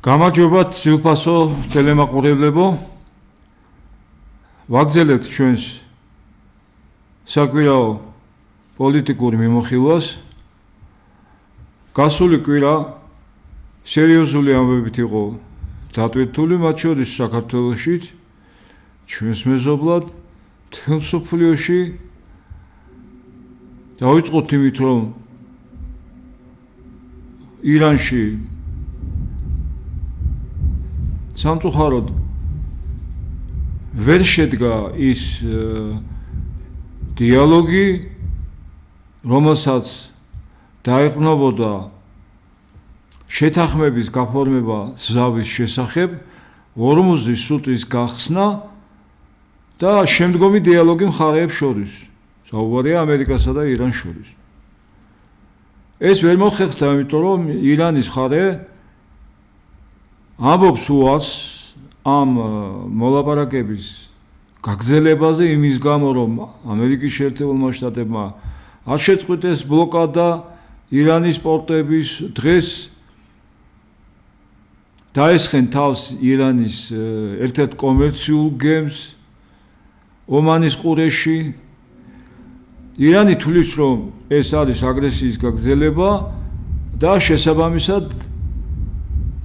გამარჯობათ ძილფასო ტელემაყურებლებო. ვაგრძელებთ ჩვენს საკვირაო პოლიტიკური მიმოხილვას. გასული კვირა სერიოზული ამბებით იყო დატვირთული, მათ შორის საქართველოში, ჩვენს მეზობლად, მთელ მსოფლიოში. დავიწყოთ იმით, რომ ირანში სამწუხაროდ ვერ შედგა ის დიალოგი, რომელსაც დაეყრდნობოდა შეთანხმების გაფორმება ზავის შესახებ, ორმუზის სრუტის გახსნა და შემდგომი დიალოგი მხარეებს შორის, საუბარია ამერიკასა და ირანს შორის. ეს ვერ მოხერხდა, იმიტომ რომ ირანის მხარე ამბობს უარს ამ მოლაპარაკების გაგრძელებაზე იმის გამო, რომ ამერიკის შეერთებულმა შტატებმა არ შეწყვიტეს ბლოკადა ირანის პორტების, დღეს დაესხენ თავს ირანის ერთ-ერთ კომერციულ გემს ომანის ყურეში. ირანი თვლის, რომ ეს არის აგრესიის გაგრძელება და შესაბამისად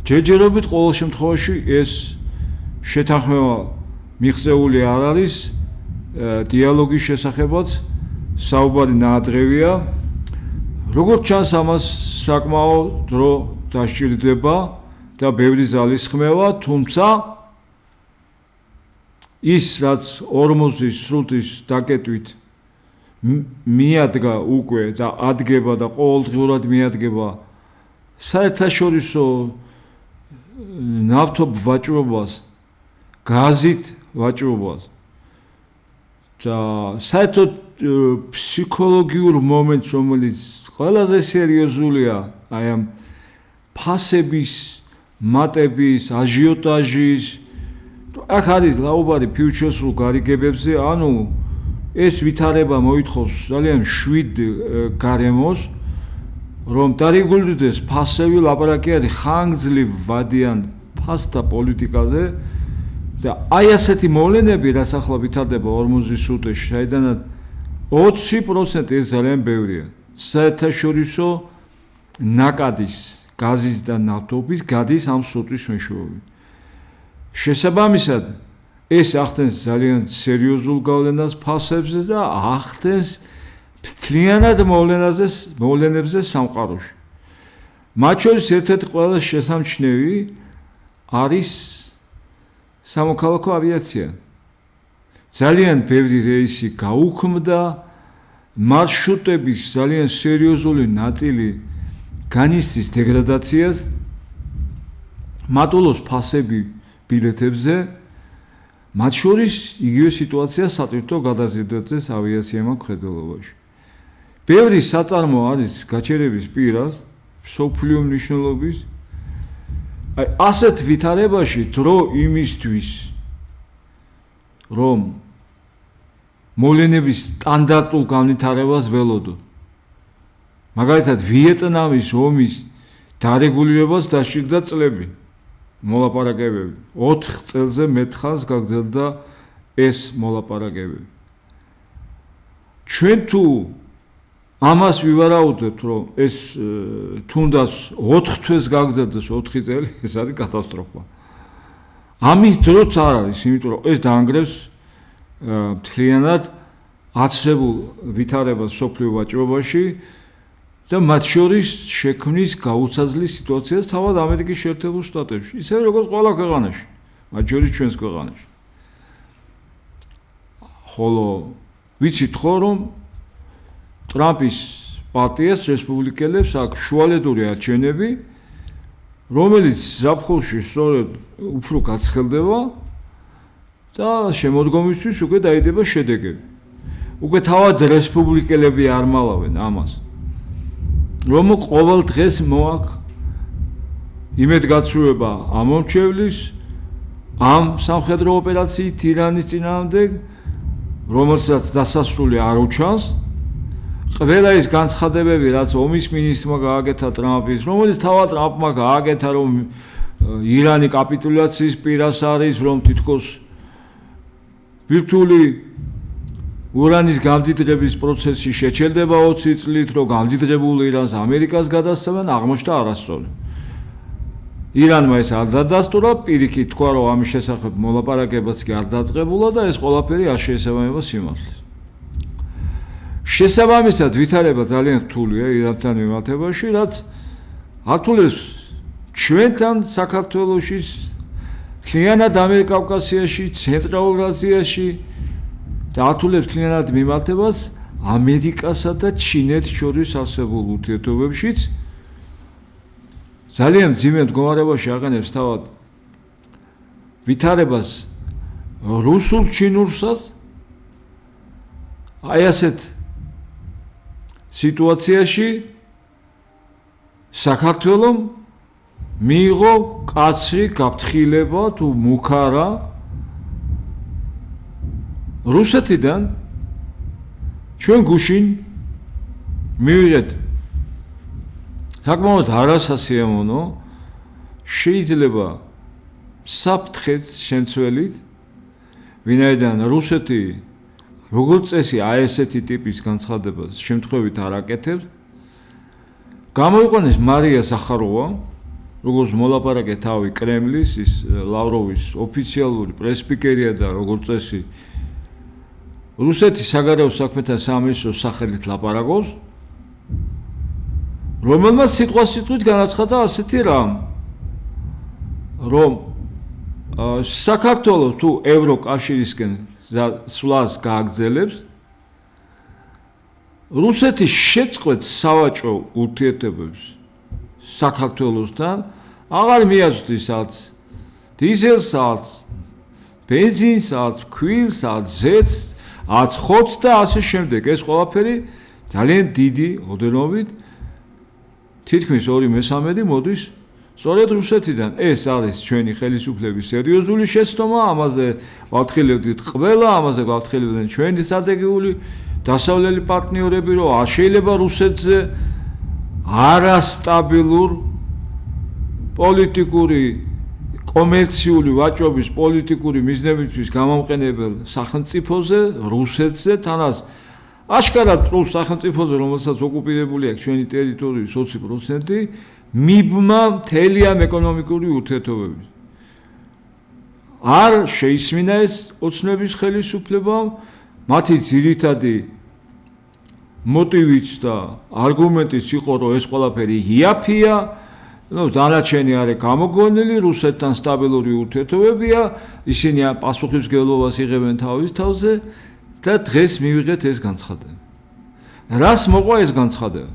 ჯერჯერობით ყოველ შემთხვევაში ეს შეთანხმება მიღწეული არ არის, დიალოგის შესახებაც საუბარი ნაადრევია. როგორც ჩანს, ამას საკმაო დრო დასჭირდება და ბევრი ძალისხმევა, თუმცა ის, რაც ორმუზის სრუტის დაკეტვით მიადგა უკვე და ადგება და ყოველდღიურად მიადგება საერთაშორისო ნავთობ ვაჭრობას, გაზით ვაჭრობას და საერთოდ ფსიქოლოგიურ მომენტს, რომელიც ყველაზე სერიოზულია აი ამ ფასების, მატების, აჟიოტაჟის, აქ არის საუბარი ფიუჩერსულ გარიგებებზე, ანუ ეს ვითარება მოითხოვს ძალიან შვიდ გარემოს, რომ დარეგულირდეს ფასები, ლაპარაკი არის ხანგრძლივ ვადიან ფასთა პოლიტიკაზე და აი ასეთი მოვლენები, რაც ახლა ვითარდება ორმუზის სრუტეში, საიდანაც 20% ეს ძალიან ბევრია. საერთაშორისო ნაკადის, გაზის და ნავთობის გადის ამ სრუტის მეშვეობით. შესაბამისად, ეს ახდენს ძალიან სერიოზულ გავლენას ფასებზე და ახდენს მთლიანად მოვლენებზე სამყაროში. მათ შორის ერთ-ერთი ყველაზე შესამჩნევი არის სამოქალაქო ავიაცია. ძალიან ბევრი რეისი გაუქმდა, მარშრუტების ძალიან სერიოზული ნაწილი განიცდის დეგრადაციას, მატულობს ფასები ბილეთებზე, მათ შორის იგივე სიტუაცია სატვირთო გადაზიდვებზე ავიაციამ მხედველობაში. ბევრი საწარმო არის გაჩერების პირას, მსოფლიო მნიშვნელობის. აი ასეთ ვითარებაში დრო იმისთვის, რომ მოვლენების სტანდარტულ განვითარებას ველოდო. მაგალითად, ვიეტნამის ომის დარეგულირებას დასჭირდა წლები, მოლაპარაკებები. 4 წელზე მეტხანს გაგრძელდა ეს მოლაპარაკებები. ჩვენ თუ ამას ვივარაუდებთ, რომ ეს თუნდაც 4 თვეს გაგრძელდეს 4 წელი, ეს არის კატასტროფა. ამის დროც არ არის, იმიტომ რომ ეს დაანგრევს მთლიანად აცრებულ ვითარებას მსოფლიო ვაჭრობაში და მათ შორის შექმნის გაუცაძლეს სიტუაციას თავად ამერიკის შეერთებულ შტატებში, ისევე როგორც ყველა ქვეყანაში, მათ შორის ჩვენს ქვეყანაში. ხოლო ვიცით ხო, რომ ტრამპის პარტიას რესპუბლიკელებს აქვს შუალედური არჩევნები, რომელიც ზაფხულში სწორედ უფრო გაცხელდება და შემოდგომისთვის უკვე დაიდება შედეგები. უკვე თავად რესპუბლიკელები არ მალავენ ამას, რომ ყოველ დღეს მოაქვს იმედგაცრუება ამომრჩევლის ამ სამხედრო ოპერაციით ირანის წინააღმდეგ, რომელსაც დასასრული არ უჩანს. ყველა ის განცხადებები, რაც ომის მინისტრმა გააკეთა ტრამპის, რომელიც თავად ტრამპმა გააკეთა, რომ ირანი კაპიტულაციის პირას არის, რომ თითქოს ბირთვული ურანის გამდიდრების პროცესი შეჩერდება 20 წლით, რომ გამდიდრებულ ირანს ამერიკას გადასცემენ, აღმოჩნდა არასწორი. ირანმა ეს არ დადასტურა, პირიქით თქვა, რომ ამის შესახებ მოლაპარაკებაც კი არ დაწყებულა და ეს ყველაფერი არ შეესაბამება სიმართლეს. შესაბამისად, ვითარება ძალიან რთულია ირანთან მიმართებაში, რაც ართულებს ჩვენთან საქართველოში, მთლიანად ამიერკავკასიაში, ცენტრალურ აზიაში და ართულებს მთლიანად მიმართებას ამერიკასა და ჩინეთს შორის არსებულ ურთიერთობებშიც ძალიან მძიმე მდგომარეობაში აყენებს თავად ვითარებას რუსულ-ჩინურსაც აი ასეთ სიტუაციაში საქართველომ მიიღო კაცრი გაფრთხილება თუ მუქარა რუსეთიდან ჩვენ გუშინ მივიღეთ საკმაოდ არასასიამოვნო შეიძლება საფრთხეს შემცველით ვინაიდან რუსეთი როგორც წესი აი ესეთი ტიპის განცხადებას შემთხვევით არ აკეთებს გამოიყვანეს მარია ზახაროვა როგორც მოლაპარაკე თავი კრემლის ის ლავროვის ოფიციალური პრესპიკერია და როგორც წესი რუსეთის საგარეო საქმეთა სამინისტროს სახელით ლაპარაკობს რომელმაც სიტყვასიტყვით განაცხადა ასეთი რამ რომ საქართველოს თუ ევროკავშირისკენ სვლას გააგრძელებს რუსეთის შეწყვეტ სავაჭრო ურთიერთობებს საქართველოსთან აღარ მიაწვდისაც დიზელსაც ბენზინსაც ქვილსაც ზეთს აცხოვს და ასე შემდეგ ეს ყველაფერი ძალიან დიდი ოდენობით თითქმის 2/3 მოდის სწორედ რუსეთიდან ეს არის ჩვენი ხელისუფლების სერიოზული შეცდომა ამაზე ვაფრთხილებდით ყველა ამაზე ვაფრთხილებდნენ ჩვენი სტრატეგიული დასავლელი პარტნიორები რომ არ შეიძლება რუსეთზე არასტაბილურ პოლიტიკური კომერციული ვაჭრობის პოლიტიკური მიზნებისთვის გამომყენებელ სახელმწიფოზე რუსეთზე თანაც აშკარად პრუს სახელმწიფოზე რომელსაც ოკუპირებული აქვს ჩვენი ტერიტორიის 20% მიბმა მთელი ამ ეკონომიკური ურთიერთობები არ შეისმინა ეს ოცნების ხელისუფლებამ მათი ძირითადი მოტივიც და არგუმენტიც იყო რომ ეს ყველაფერი იაფია დანარჩენი არის გამოგონილი რუსეთთან სტაბილური ურთიერთობებია ისინი პასუხისმგებლობას იღებენ თავის თავზე და დღეს მივიღეთ ეს განცხადება რას მოყვა ეს განცხადება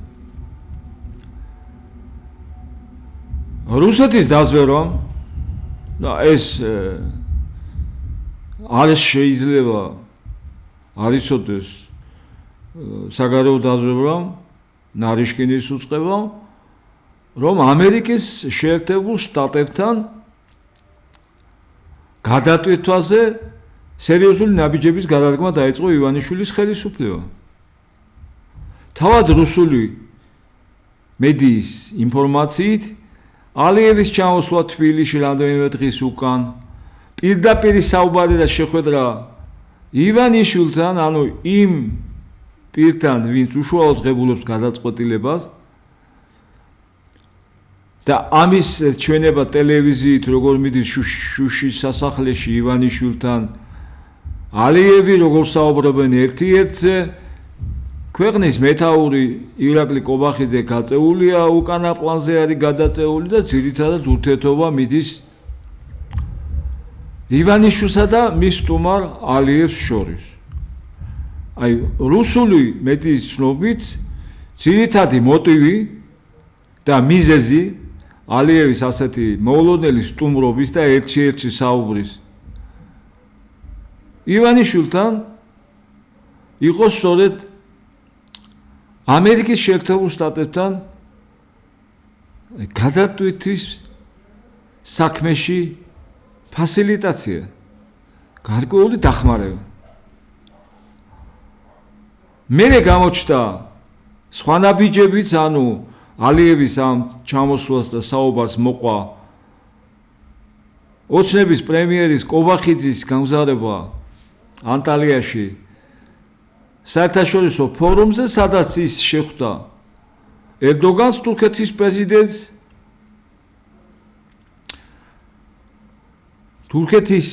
რუსეთის დაზვერვამ და ეს არ შეიძლება არ იცოდეს საგარეო დაზვერვამ ნარიშკინის უწყებამ რომ ამერიკის შეერთებულ შტატებთან გადატვირთვაზე სერიოზული ნაბიჯების გადადგმა დაიწყო ივანიშვილის ხელისუფლებამ. თავად რუსული მედიის ინფორმაციით ალიევის ჩამოსვლა თბილისში რამდენიმე დღის უკან პირდაპირ საუბარი და შეხვედრა ივანიშვილთან, ანუ იმ პირთან, ვინც უშუალოდ ღებულობს გადაწყვეტილებას და ამის ჩვენება ტელევიზიით როგორ მიდის შუშის სასახლეში ივანიშვილთან ალიევი როგორ საუბრობენ ერთ-ერთზე ქვეყნის მეთაური ირაკლი კობახიძე გაწეულია უკანა პლანზე არის გადაწეული და ძირითადად ურთიერთობა მიდის ივანიშვილსა და მის სტუმარ ალიევს შორის აი რუსული მედიის ცნობით ძირითადი მოტივი და მიზეზი ალიევის ასეთი მოულოდნელი სტუმრობის და ერთ-ერთი საუბრის ივანიშვილთან იყო სწორედ ამერიკის შეერთებულ შტატებთან გადატვირთვის საქმეში ფასილიტაცია, გარკვეული დახმარება. მერე გამოჩნდა სხვა ნაბიჯებიც, ანუ ალიევის ამ ჩამოსვლას და საუბარს მოყვა ოცნების პრემიერის კობახიძის გამგზავრება ანტალიაში საერთაშორისო ფორუმზე, სადაც ის შეხვდა ერდოგანს, თურქეთის პრეზიდენტს, თურქეთის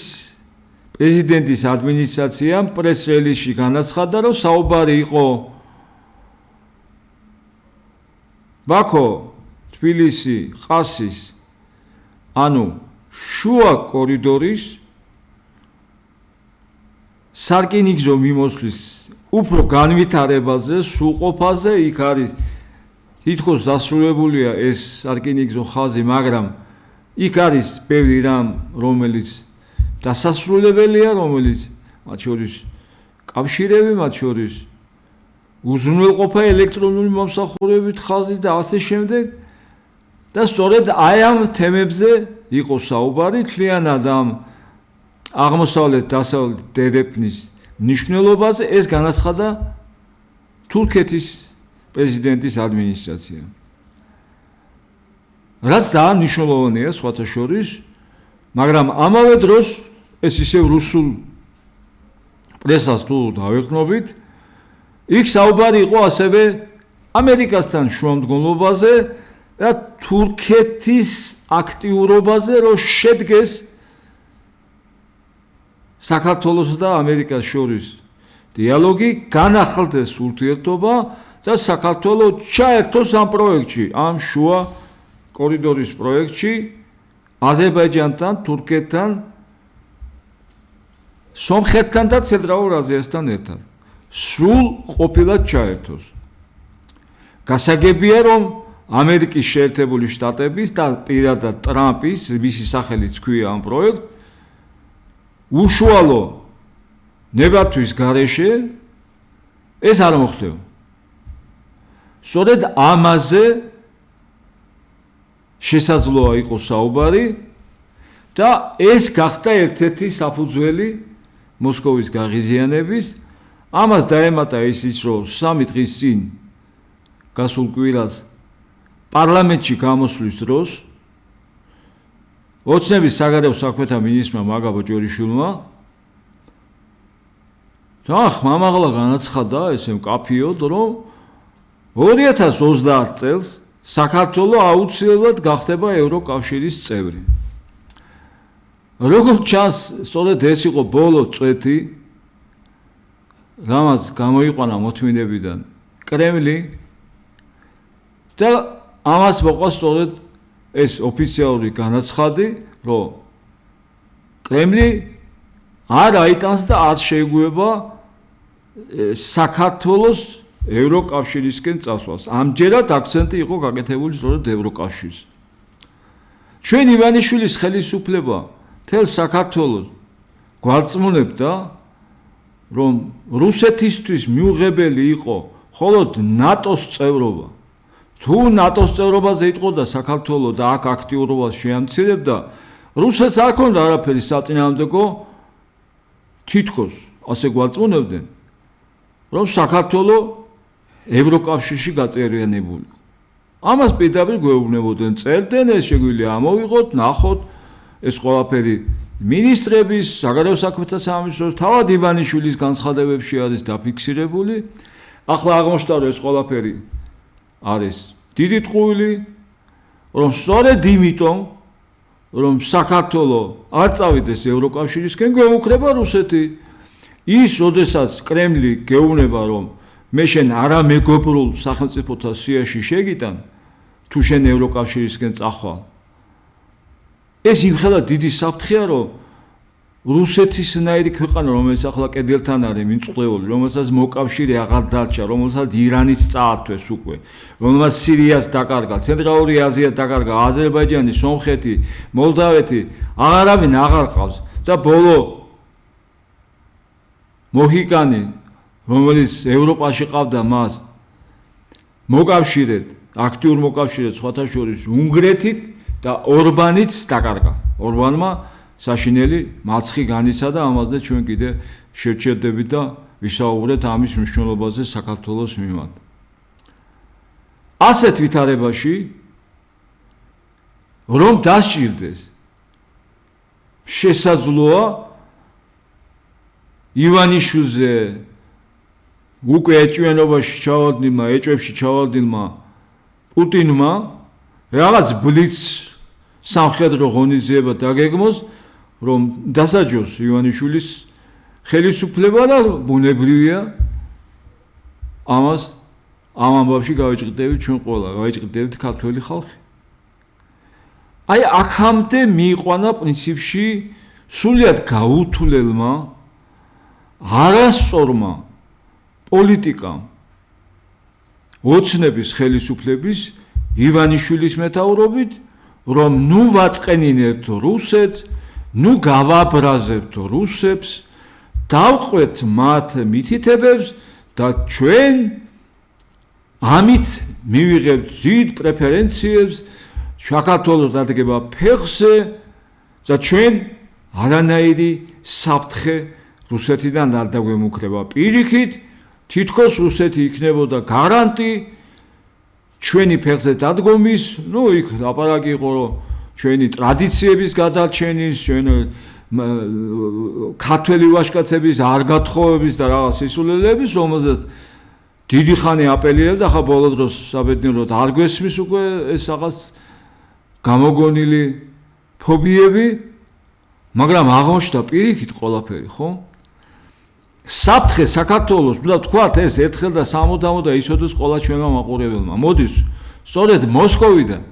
პრეზიდენტის ადმინისტრაციამ პრეს-რელიზში განაცხადა, რომ საუბარი იყო ბაქო, თბილისი, ყასის, ანუ შუა კორიდორის სარკინიგზო მიმოსვლის უფრო განვითარებაზე, სრულყოფაზე. იქ არის თითქოს დასრულებულია ეს სარკინიგზო ხაზი, მაგრამ იქ არის ბევრი რამ, რომელიც დასასრულებელია, რომელიც მათ შორის კავშირები, მათ შორის უზრუნველყოფა ელექტრონული მომსახურებით ხაზის და ასე შემდეგ. და სწორედ აი ამ თემებზე იყო საუბარი, მთლიანად ამ აღმოსავლეთ-დასავლეთ დედეფნის მნიშვნელობაზე. ეს განაცხადა თურქეთის პრეზიდენტის ადმინისტრაციამ. რაც ძალიან მნიშვნელოვანია სხვათა შორის, მაგრამ ამავე დროს ეს ისევ რუსულ პრესას თუ დავეყრდნობით, იქ საუბარი იყო ასევე ამერიკასთან შუამდგომლობაზე და თურქეთის აქტიურობაზე, რომ შედგეს საქართველოს და ამერიკას შორის დიალოგი, განახლდეს ურთიერთობა და საქართველოს ჩაერთოს ამ პროექტში, ამ შუა კორიდორის პროექტში, აზერბაიჯანთან, თურქეთთან, სომხეთთან და ცენტრალურ აზიასთან ერთად. სრულ ყოფილად ჩაერთოს. გასაგებია, რომ ამერიკის შეერთებული შტატების და პირადად ტრამპის, მისი სახელიც ქვია ამ პროექტს, უშუალო ნებართვის გარეშე ეს არ მოხდება. სწორედ ამაზე შესაძლოა იყოს საუბარი და ეს გახდა ერთ-ერთი საფუძველი მოსკოვის გაღიზიანების. ამას დაემატა ისიც, რომ 3 დღის წინ გასულ კვირას პარლამენტში გამოსვლის დროს ოცნების საგარეო საქმეთა მინისტრმა მაგა ბოჭორიშვილმა ხმამაღლა განაცხადა, ესე მკაფიოდ, რომ 2030 წელს საქართველო აუცილებლად გახდება ევროკავშირის წევრი. როგორც ჩანს, სწორედ ეს იყო ბოლო წვეთი, რამაც გამოიყვანა მოთმინებიდან კრემლი და ამას მოყვა სწორედ ეს ოფიციალური განაცხადი, რომ კრემლი არ აიტანს და არ შეეგუება საქართველოს ევროკავშირისკენ წასვლას. ამჯერად აქცენტი იყო გაკეთებული სწორედ ევროკავშირს. ჩვენ ივანიშვილის ხელისუფლება თელ საქართველოს გვარწმუნებდა, რომ რუსეთისთვის მიუღებელი იყო მხოლოდ ნატოს წევრობა. თუ ნატოს წევრობაზე იტყოდა საქართველო და აქ აქტიურობას შეამცირებდა, რუსეთს არ ქონდა არაფერი საწინააღმდეგო, თითქოს ასე გვარწმუნებდნენ, რომ საქართველო ევროკავშირში გაწერიანებული იყო. ამას პირდაპირ გვეუბნებოდნენ, წერდნენ, ეს შეგვიძლია ამოვიღოთ, ნახოთ, ეს ყველაფერი მინისტრების, საგარეო საქმეთა სამინისტროს, თავად ივანიშვილის განცხადებებში არის დაფიქსირებული. ახლა აღმოჩნდა, რომ ეს ყველაფერი არის დიდი ტყუილი, რომ სწორედ იმიტომ, რომ საქართველო არ წავიდეს ევროკავშირისკენ, გვემუქრება რუსეთი. ის, როდესაც კრემლი გეუბნება, რომ მე შენ არამეგობრულ სახელმწიფოთა სიაში შეგიტან, თუ შენ ევროკავშირისკენ წახვალ. ეს იმხელა დიდი საფრთხეა, რომ რუსეთისნაირი ქვეყანა, რომელიც ახლა კედელთან არის მიმწყდეული, რომელსაც მოკავშირე აღარ დარჩა, რომელსაც ირანის წაართვეს უკვე, რომელსაც სირიას დაკარგა, ცენტრალური აზია დაკარგა, აზერბაიჯანი, სომხეთი, მოლდავეთი, აღარავინ აღარ ყავს და ბოლო მოჰიკანი, რომელიც ევროპაში ყავდა მას მოკავშირედ, აქტიურ მოკავშირედ სხვათა შორის უნგრეთით და ორბანიც დაკარგა. ორბანმა საშინელი მაცხი განიცადა, ამაზე ჩვენ კიდე შევჩერდებით და ვისაუბრეთ ამის მნიშვნელობაზე საქართველოს მიმართ. ასეთ ვითარებაში რომ დასჭირდეს შესაძლოა ივანიშვილზე უკვე ეჭვიანობაში ჩავარდნილმა, ეჭვებში ჩავარდნილმა პუტინმა რაღაც ბლიც სამხედრო ღონისძიება დაგეგმოს, რომ დასაჯოს ივანიშვილის ხელისუფლება და ბუნებრივია ამას ამ ამბავში გავიჭრდებით ჩვენ ყველა, გავიჭრდებით ქართველი ხალხი. აი აქამდე მიიყვანა პრინციპში სულიად გაუთვლელმა არასწორმა პოლიტიკამ ოცნების ხელისუფლების ივანიშვილის მეთაურობით, რომ ნუ ვაწყენინებთ რუსეთს, ნუ გავაბრაზებთ რუსებს, დავყვეთ მათ მითითებებს და ჩვენ ამით მივიღებთ ძირ პრეფერენციებს, საქართველოს დადგება ფეხზე და ჩვენ არანაირი საფრთხე რუსეთიდან არ დაგვემუქრება. პირიქით, თითქოს რუსეთი იქნებოდა გარანტი ჩვენი ფეხზე დადგომის, ნუ იქ ლაპარაკი იყო, რომ ჩვენი ტრადიციების გადარჩენის, ჩვენი ქართველი ვაჟკაცების არ გათხოვების და რაღაც სისულელეების, რომელზეც დიდი ხანი აპელირებდა, ახლა ბოლო დროს საბედნიეროდ არ გვესმის უკვე ეს რაღაც გამოგონილი ფობიები, მაგრამ აღმოჩნდა პირიქით ყველაფერი, ხო? საფრთხე საქართველოს, უნდა ვთქვათ ეს ერთხელ და სამუდამოდ და ისოდეს ყველა ჩვენმა მაყურებელმა. მოდის, სწორედ მოსკოვიდან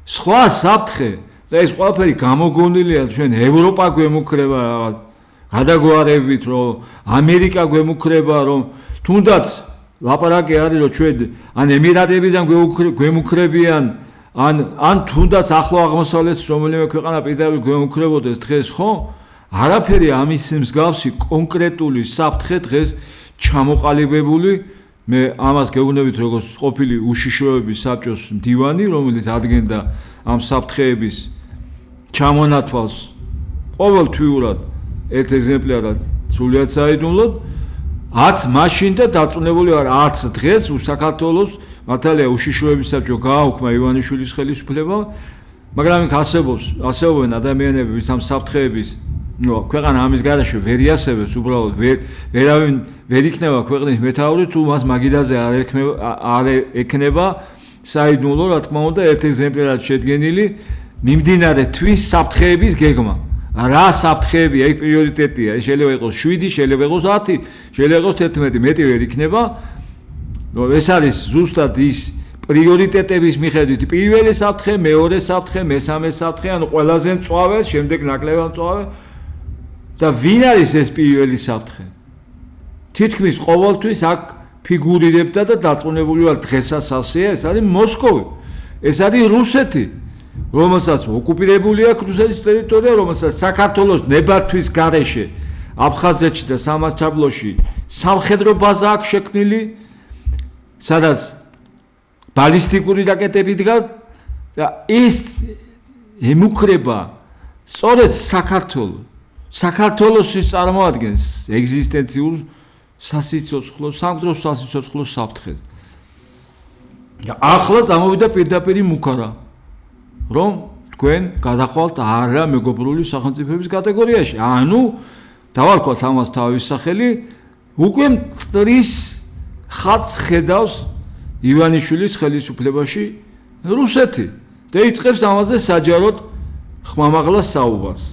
სხვა საფრთხე და ეს ყველაფერი გამოგონილია ჩვენ ევროპა გვემუქრება რაღაც გადაგვარებით, რომ ამერიკა გვემუქრება, რომ თუნდაც ლაპარაკი არის, რომ ჩვენ ან ემირატებიდან გვემუქრებიან, ან თუნდაც ახლო აღმოსავლეთის რომელიმე ქვეყანა პირდაპირ გვემუქრებოდეს დღეს, ხო? არაფერი ამის მსგავსი კონკრეტული საფრთხე დღეს ჩამოყალიბებული, მე ამას გეუბნებით როგორც ყოფილი უშიშროების საბჭოს მდივანი, რომელიც ადგენდა ამ საფრთხეების ჩამონათვალს ყოველთვიურად ერთ ეგზემპლარად სულიად საიდუმლოდ, არც მაშინ და დარწმუნებული ვარ, არც დღეს საქართველოს მართალია უშიშროების საბჭო გააუქმა ივანიშვილის ხელისუფლება, მაგრამ იქ არსებობენ ადამიანები, ვინც ამ საფრთხეების ქვეყანა ამის გარეშე ვერ იასებებს, უბრალოდ ვერავინ ვერ იქნება ქვეყნის მეთაური, თუ მას მაგიდაზე არ ექნება საიდუმლო, რა თქმა უნდა, ერთ ეგზემპლარად შედგენილი მიმდინარე თვის საფრთხეების გეგმა. რა საფრთხეებია, იქ პრიორიტეტია, შეიძლება იყოს 7, შეიძლება იყოს 10, შეიძლება იყოს 11, მეტი ვერ იქნება. ეს არის ზუსტად ის პრიორიტეტების მიხედვით პირველი საფრთხე, მეორე საფრთხე, მესამე საფრთხე, ანუ ყველაზე მწვავე, შემდეგ ნაკლებად მწვავე. და ვინ არის ეს პირველი საფრთხე? თითქმის ყოველთვის აქ ფიგურირებდა და დარწმუნებული ვარ დღესაც ასეა, ეს არის მოსკოვი. ეს არის რუსეთი, რომელსაც ოკუპირებული აქვს რუსეთის ტერიტორია, რომელსაც საქართველოს ნებართვის გარეშე აფხაზეთში და სამასჩაბლოში სამხედრო ბაზა აქვს შექმნილი, სადაც ბალისტიკური რაკეტები დგას და ის ემუქრება სწორედ საქართველოს წარმოადგენს ეგზისტენციურ სასიცოცხლოს, სამხედრო სასიცოცხლოს საფრთხეს. ახლა წამოვიდა პირდაპირი მუქარა, რომ თქვენ გადახვალთ არა მეგობრული სახელმწიფოების კატეგორიაში. ანუ დავარქვათ ამას თავის სახელი, უკვე მტრის ხატს ხედავს ივანიშვილის ხელისუფლებაში რუსეთი და იწყებს ამაზე საჯაროდ ხმამაღლა საუბარს.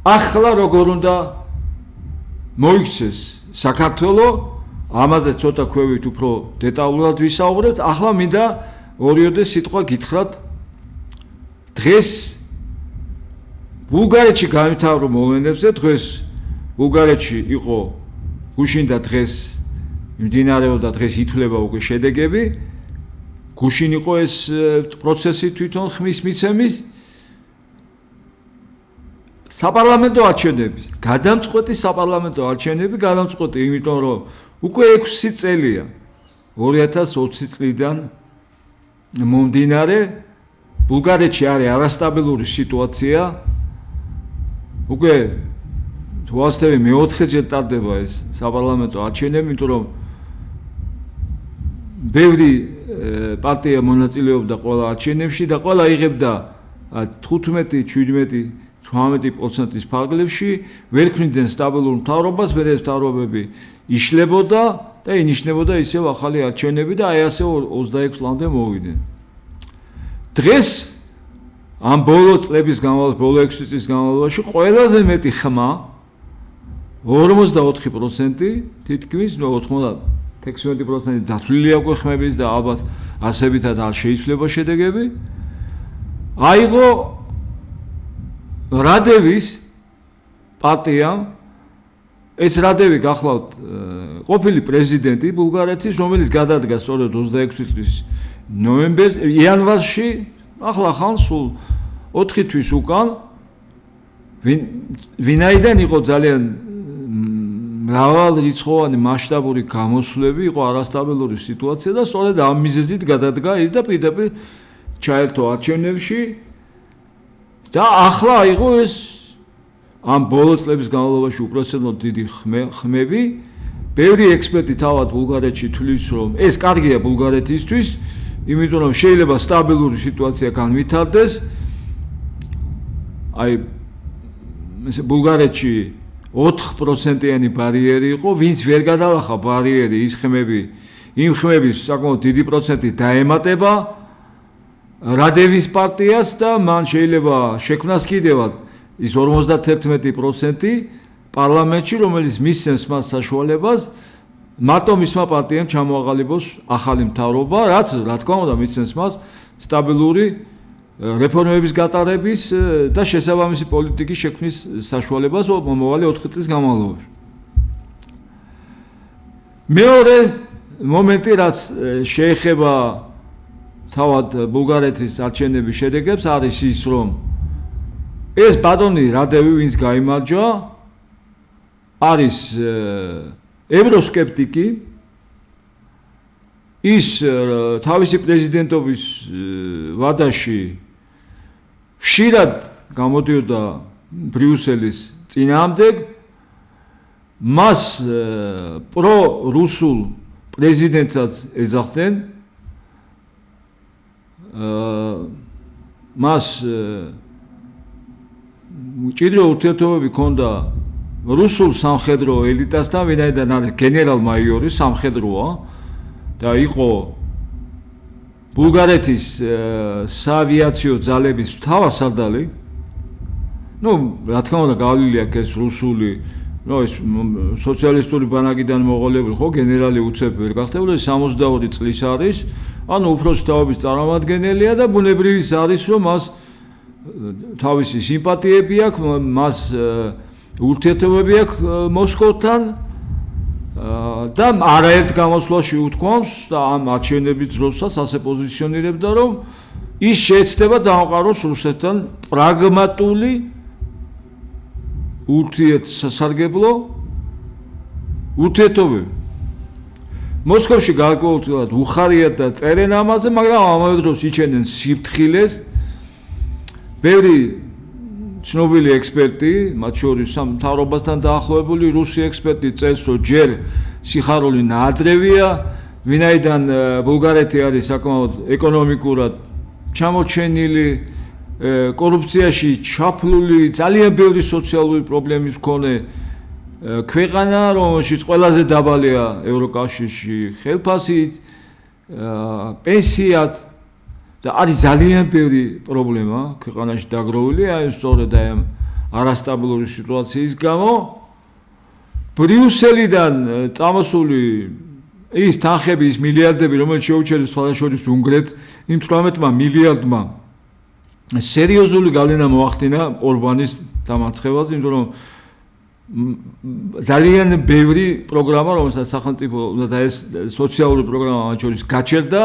ახლა როგორ უნდა მოიქცეს საქართველოს, ამაზე ცოტა ქვევით უფრო დეტალურად ვისაუბრებთ. ახლა მინდა ორიოდე სიტყვა გითხრათ დღეს ბულგარეთში განვითარებულ მოვლენებზე. დღეს ბულგარეთში იყო გუშინ და დღეს მიმდინარეობდა, დღეს ითვლება უკვე შედეგები. გუშინ იყო ეს პროცესი თვითონ ხმის მიცემის საპარლამენტო არჩევნები, გადამწყვეტი საპარლამენტო არჩევნები, გადამწყვეტი იმიტომ რომ უკვე 6 წელია 2020 წლიდან მომდინარე ბულგარეთში არის არასტაბილური სიტუაცია. უკვე თვალსწინები მეოთხეჯერ ტარდება ეს საპარლამენტო არჩევნები, იმიტომ რომ ბევრი პარტია მონაწილეობდა ყველა არჩევნებში და ყველა იღებდა 15-17-18%-ის ფარგლებში ვერ ქმნიდნენ სტაბილურ მთავრობას, ვერ ეს მთავრობები იშლებოდა და ინიშნებოდა ისევ ახალი არჩევნები და აი ასე 26 წლამდე მოვიდნენ. დღეს ამ ბოლო წლების განმავლობაში, ბოლო 6 წლის განმავლობაში ყველაზე მეტი ხმა 44% თითქმის 96% დათვლილი აქვს ხმების და ალბათ ასებითად არ შეიცვლება შედეგები. აიღო რადევის პარტიამ ეს რადევი გახლავთ ყოფილი პრეზიდენტი ბულგარეთის, რომელიც გადადგა სწორედ 26 წლის იანვარში, ახლა სულ 4 თვის უკან, ვინაიდან იყო ძალიან მრავალრიცხოვანი მასშტაბური გამოსვლები, იყო არასტაბილური სიტუაცია და სწორედ ამ მიზეზით გადადგა ის და პირდაპირ ჩაერთო არჩევნებში და ახლა აიღო ეს ამ ბოლო წლების განმავლობაში უპრეცედენტო დიდი ხმები. ბევრი ექსპერტი თავად ბულგარეთში თვლის, რომ ეს კარგია ბულგარეთისთვის, იმიტომ რომ შეიძლება სტაბილური სიტუაცია განვითარდეს. აი ბულგარეთში 4%-იანი ბარიერი იყო, ვინც ვერ გადალახა ბარიერი, ის ხმები, იმ ხმების საკმაოდ დიდი პროცენტი დაემატება რადევის პარტიას და მან შეიძლება შექმნას კიდევაც ის 51% პარლამენტში, რომელიც მისცემს მას საშუალებას მარტო მისმა პარტიამ ჩამოაყალიბოს ახალი მთავრობა, რაც რა თქმა უნდა მისცემს მას სტაბილური რეფორმების გატარების და შესაბამისი პოლიტიკის შექმნის საშუალებას მომავალი 4 წლის განმავლობაში. მეორე მომენტი, რაც შეეხება თავად ბულგარეთის არჩევნების შედეგებს, არის ის, რომ ეს ბატონი რადევი, ვინც გაიმარჯვა, არის ევროსკეპტიკი. ის თავისი პრეზიდენტობის ვადაში ხშირად გამოდიოდა ბრიუსელის წინააღმდეგ, მას პრო-რუსულ პრეზიდენტსაც ეძახდნენ, მას მჭიდრო ურთიერთობები ჰქონდა რუსულ სამხედრო ელიტასთან, ვინაიდან არის გენერალ-მაიორი, სამხედროა და იყო ბულგარეთის საავიაციო ძალების მთავარსარდალი. რა თქმა უნდა, გავლილი აქვს ეს რუსული, ეს სოციალისტური ბანაკიდან მოყოლებული ხო, გენერალი უცებ ვერ გახდებოდა, 62 წლის არის, ანუ უფროსი თაობის წარმომადგენელია და ბუნებრივი არის, რომ მას თავისი სიმპათიები აქვს, მას ურთიერთობები აქვს მოსკოვთან და არაერთ გამოსვლაში უთქვამს და ამ არჩევნების დროსაც ასე პოზიციონირებდა, რომ ის შეეცდება დაამყაროს რუსეთთან პრაგმატული ურთიერთსასარგებლო ურთიერთობები. მოსკოვში გარკვეულწილად უხარიათ და წერენ ამაზე, მაგრამ ამავე დროს იჩენენ სიფრთხილეს. ბევრი ცნობილი ექსპერტი, მათ შორის მთავრობასთან დაახლოებული რუსი ექსპერტი წერს, რომ ჯერ სიხარული ნაადრევია, ვინაიდან ბულგარეთი არის საკმაოდ ეკონომიკურად ჩამოჩენილი, კორუფციაში ჩაფლული, ძალიან ბევრი სოციალური პრობლემის მქონე ქვეყანა, რომელშიც ყველაზე დაბალია ევროკავშირში ხელფასით, პენსიად და არის ძალიან ბევრი პრობლემა ქვეყანაში დაგროვილი, სწორედ ამ არასტაბილური სიტუაციის გამო. ბრიუსელიდან წამოსული ის თანხები, ის მილიარდები, რომელიც შეუჩერეს თვალსაჩინოს უნგრეთს, იმ 18 მილიარდმა სერიოზული გავლენა მოახდინა ორბანის დამარცხებას, იმიტომ რომ ძალიან ბევრი პროგრამა, რომელსაც სახელმწიფო და ეს სოციალური პროგრამა მათ შორის გაჩერდა,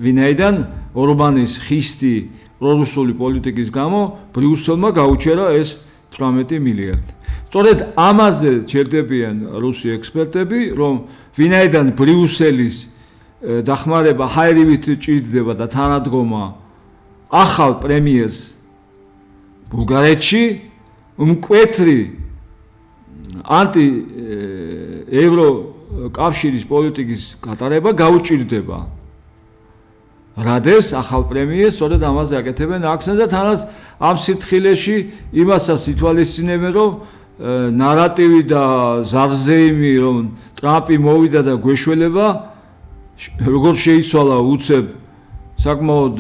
ვინაიდან ორბანის ხისტი პრორუსული პოლიტიკის გამო ბრიუსელმა გაუჩერა ეს 18 მილიარდი. სწორედ ამაზე ჩერდებიან რუსი ექსპერტები, რომ ვინაიდან ბრიუსელის დახმარება ჰაერივით ჭირდება და თანადგომა ახალ პრემიერს ბულგარეთში, მკვეთრი ანტი ევროკავშირის პოლიტიკის გატარება გაუჭირდება. რადევს ახალ პრემიას, სწორედ ამაზე აკეთებენ აქცენტს და თანაც ამ სითხილეში იმასაც ითვალისწინებენ, რომ ნარატივი და ზარზეიმი, რომ ტრამპი მოვიდა და გვეშველება, როგორ შეიცვალა უცებ საკმაოდ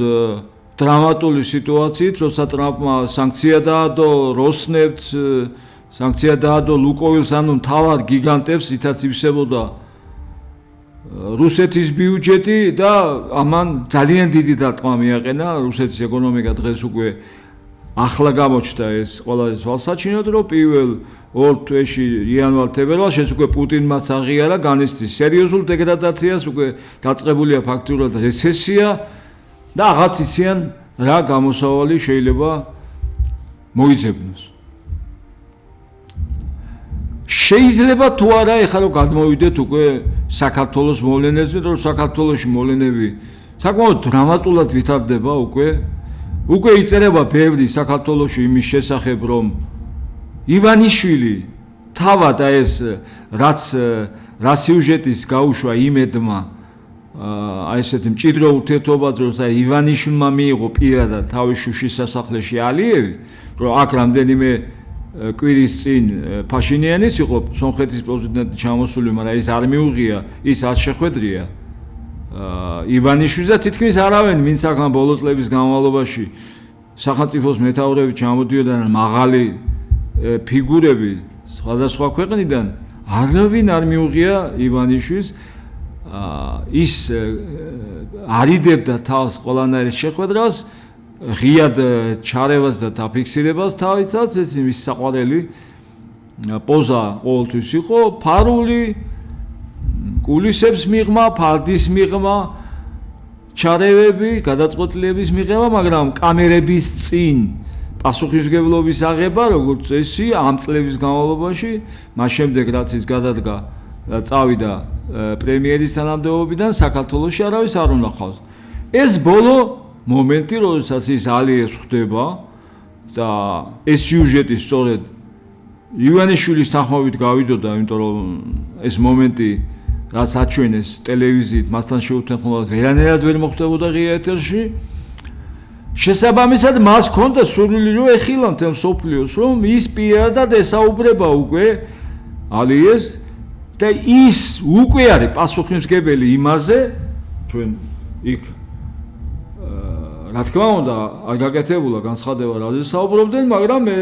დრამატული სიტუაციით, როცა ტრამპმა სანქცია დაადო როსნეფტს, სანქცია დაადო ლუკოილს, ანუ მთავარ გიგანტებს, ითაც ივსებოდა რუსეთის ბიუჯეტი და ამან ძალიან დიდი დარტყმა მიაყენა რუსეთის ეკონომიკა დღეს უკვე ახლა გამოჩნდა ეს ყველა თვალსაჩინოდ, რომ პირველ 2 თვეში იანვარ-თებერვალში ეს უკვე პუტინმაც აღიარა განიცდის სერიოზულ დეგრადაციას, უკვე დაწყებულია ფაქტურად რეცესია და აღაც იციან რა გამოსავალი შეიძლება მოიძებნოს. შეიძლება თუ არა ეხლა რომ გადმოვიდეთ უკვე საქართველოს მოვლენებზე, რომ საქართველოში მოვლენები საკმაოდ დრამატულად ვითარდება უკვე იწერება ბევრი საქართველოში იმის შესახებ, რომ ივანიშვილი თავად ეს რა სიუჟეტის გაუშვა იმედმა აი ესეთი მჭიდრო ურთიერთობაც, როცა ივანიშვილმა მიიღო პირადად თავის შუშის სასახლეში ალიევი, რომ აქ რამდენიმე კვირის წინ ფაშინიანიც იყო სომხეთის პრეზიდენტი ჩამოსული, მაგრამ ის არ მიუღია, ის არ შეხვედრია ივანიშვილს და თითქმის არავინ, ვინც აქ ამ ბოლო წლების განმავლობაში სახელმწიფოს მეთაურები ჩამოდიოდნენ მაღალი ფიგურები სხვადასხვა ქვეყნიდან, არავინ არ მიუღია ივანიშვილს, ის არიდებდა თავს ყველანაირ შეხვედრას, ღიად ჩარევას და დაფიქსირებას თავისად, ეს ის საყვარელი პოზა ყოველთვის იყო, ფარული, კულისებს მიღმა, ფარდის მიღმა, ჩარევები, გადაწყვეტილების მიღება, მაგრამ კამერების წინ პასუხისმგებლობის აღება, როგორც წესი, ამ წლების განმავლობაში, მას შემდეგ რაც ის გადადგა და წავიდა პრემიერის თანამდებობიდან, საქართველოში არავის არ უნდა ხავს. ეს ბოლო მომენტი, როდესაც ის ალიევს ხვდება და ეს სიუჟეტი სწორედ ივანიშვილის თანხმობით გავიდოდა, იმიტომ რომ ეს მომენტი რაც აჩვენეს ტელევიზიით, მასთან შეუთანხმოებულად ვერანაირად ვერ მოხდებოდა ღია ეთერში. შესაბამისად, მას ჰქონდა სურვილი, რომ ეხილა მთელ მსოფლიოს, რომ ის პირადად ესაუბრება უკვე ალიევს და ის უკვე არის პასუხისმგებელი იმაზე, თქვენ იქ რა თქმა უნდა, არ გაკეთებულა განცხადება, რაზე საუბრობდნენ, მაგრამ მე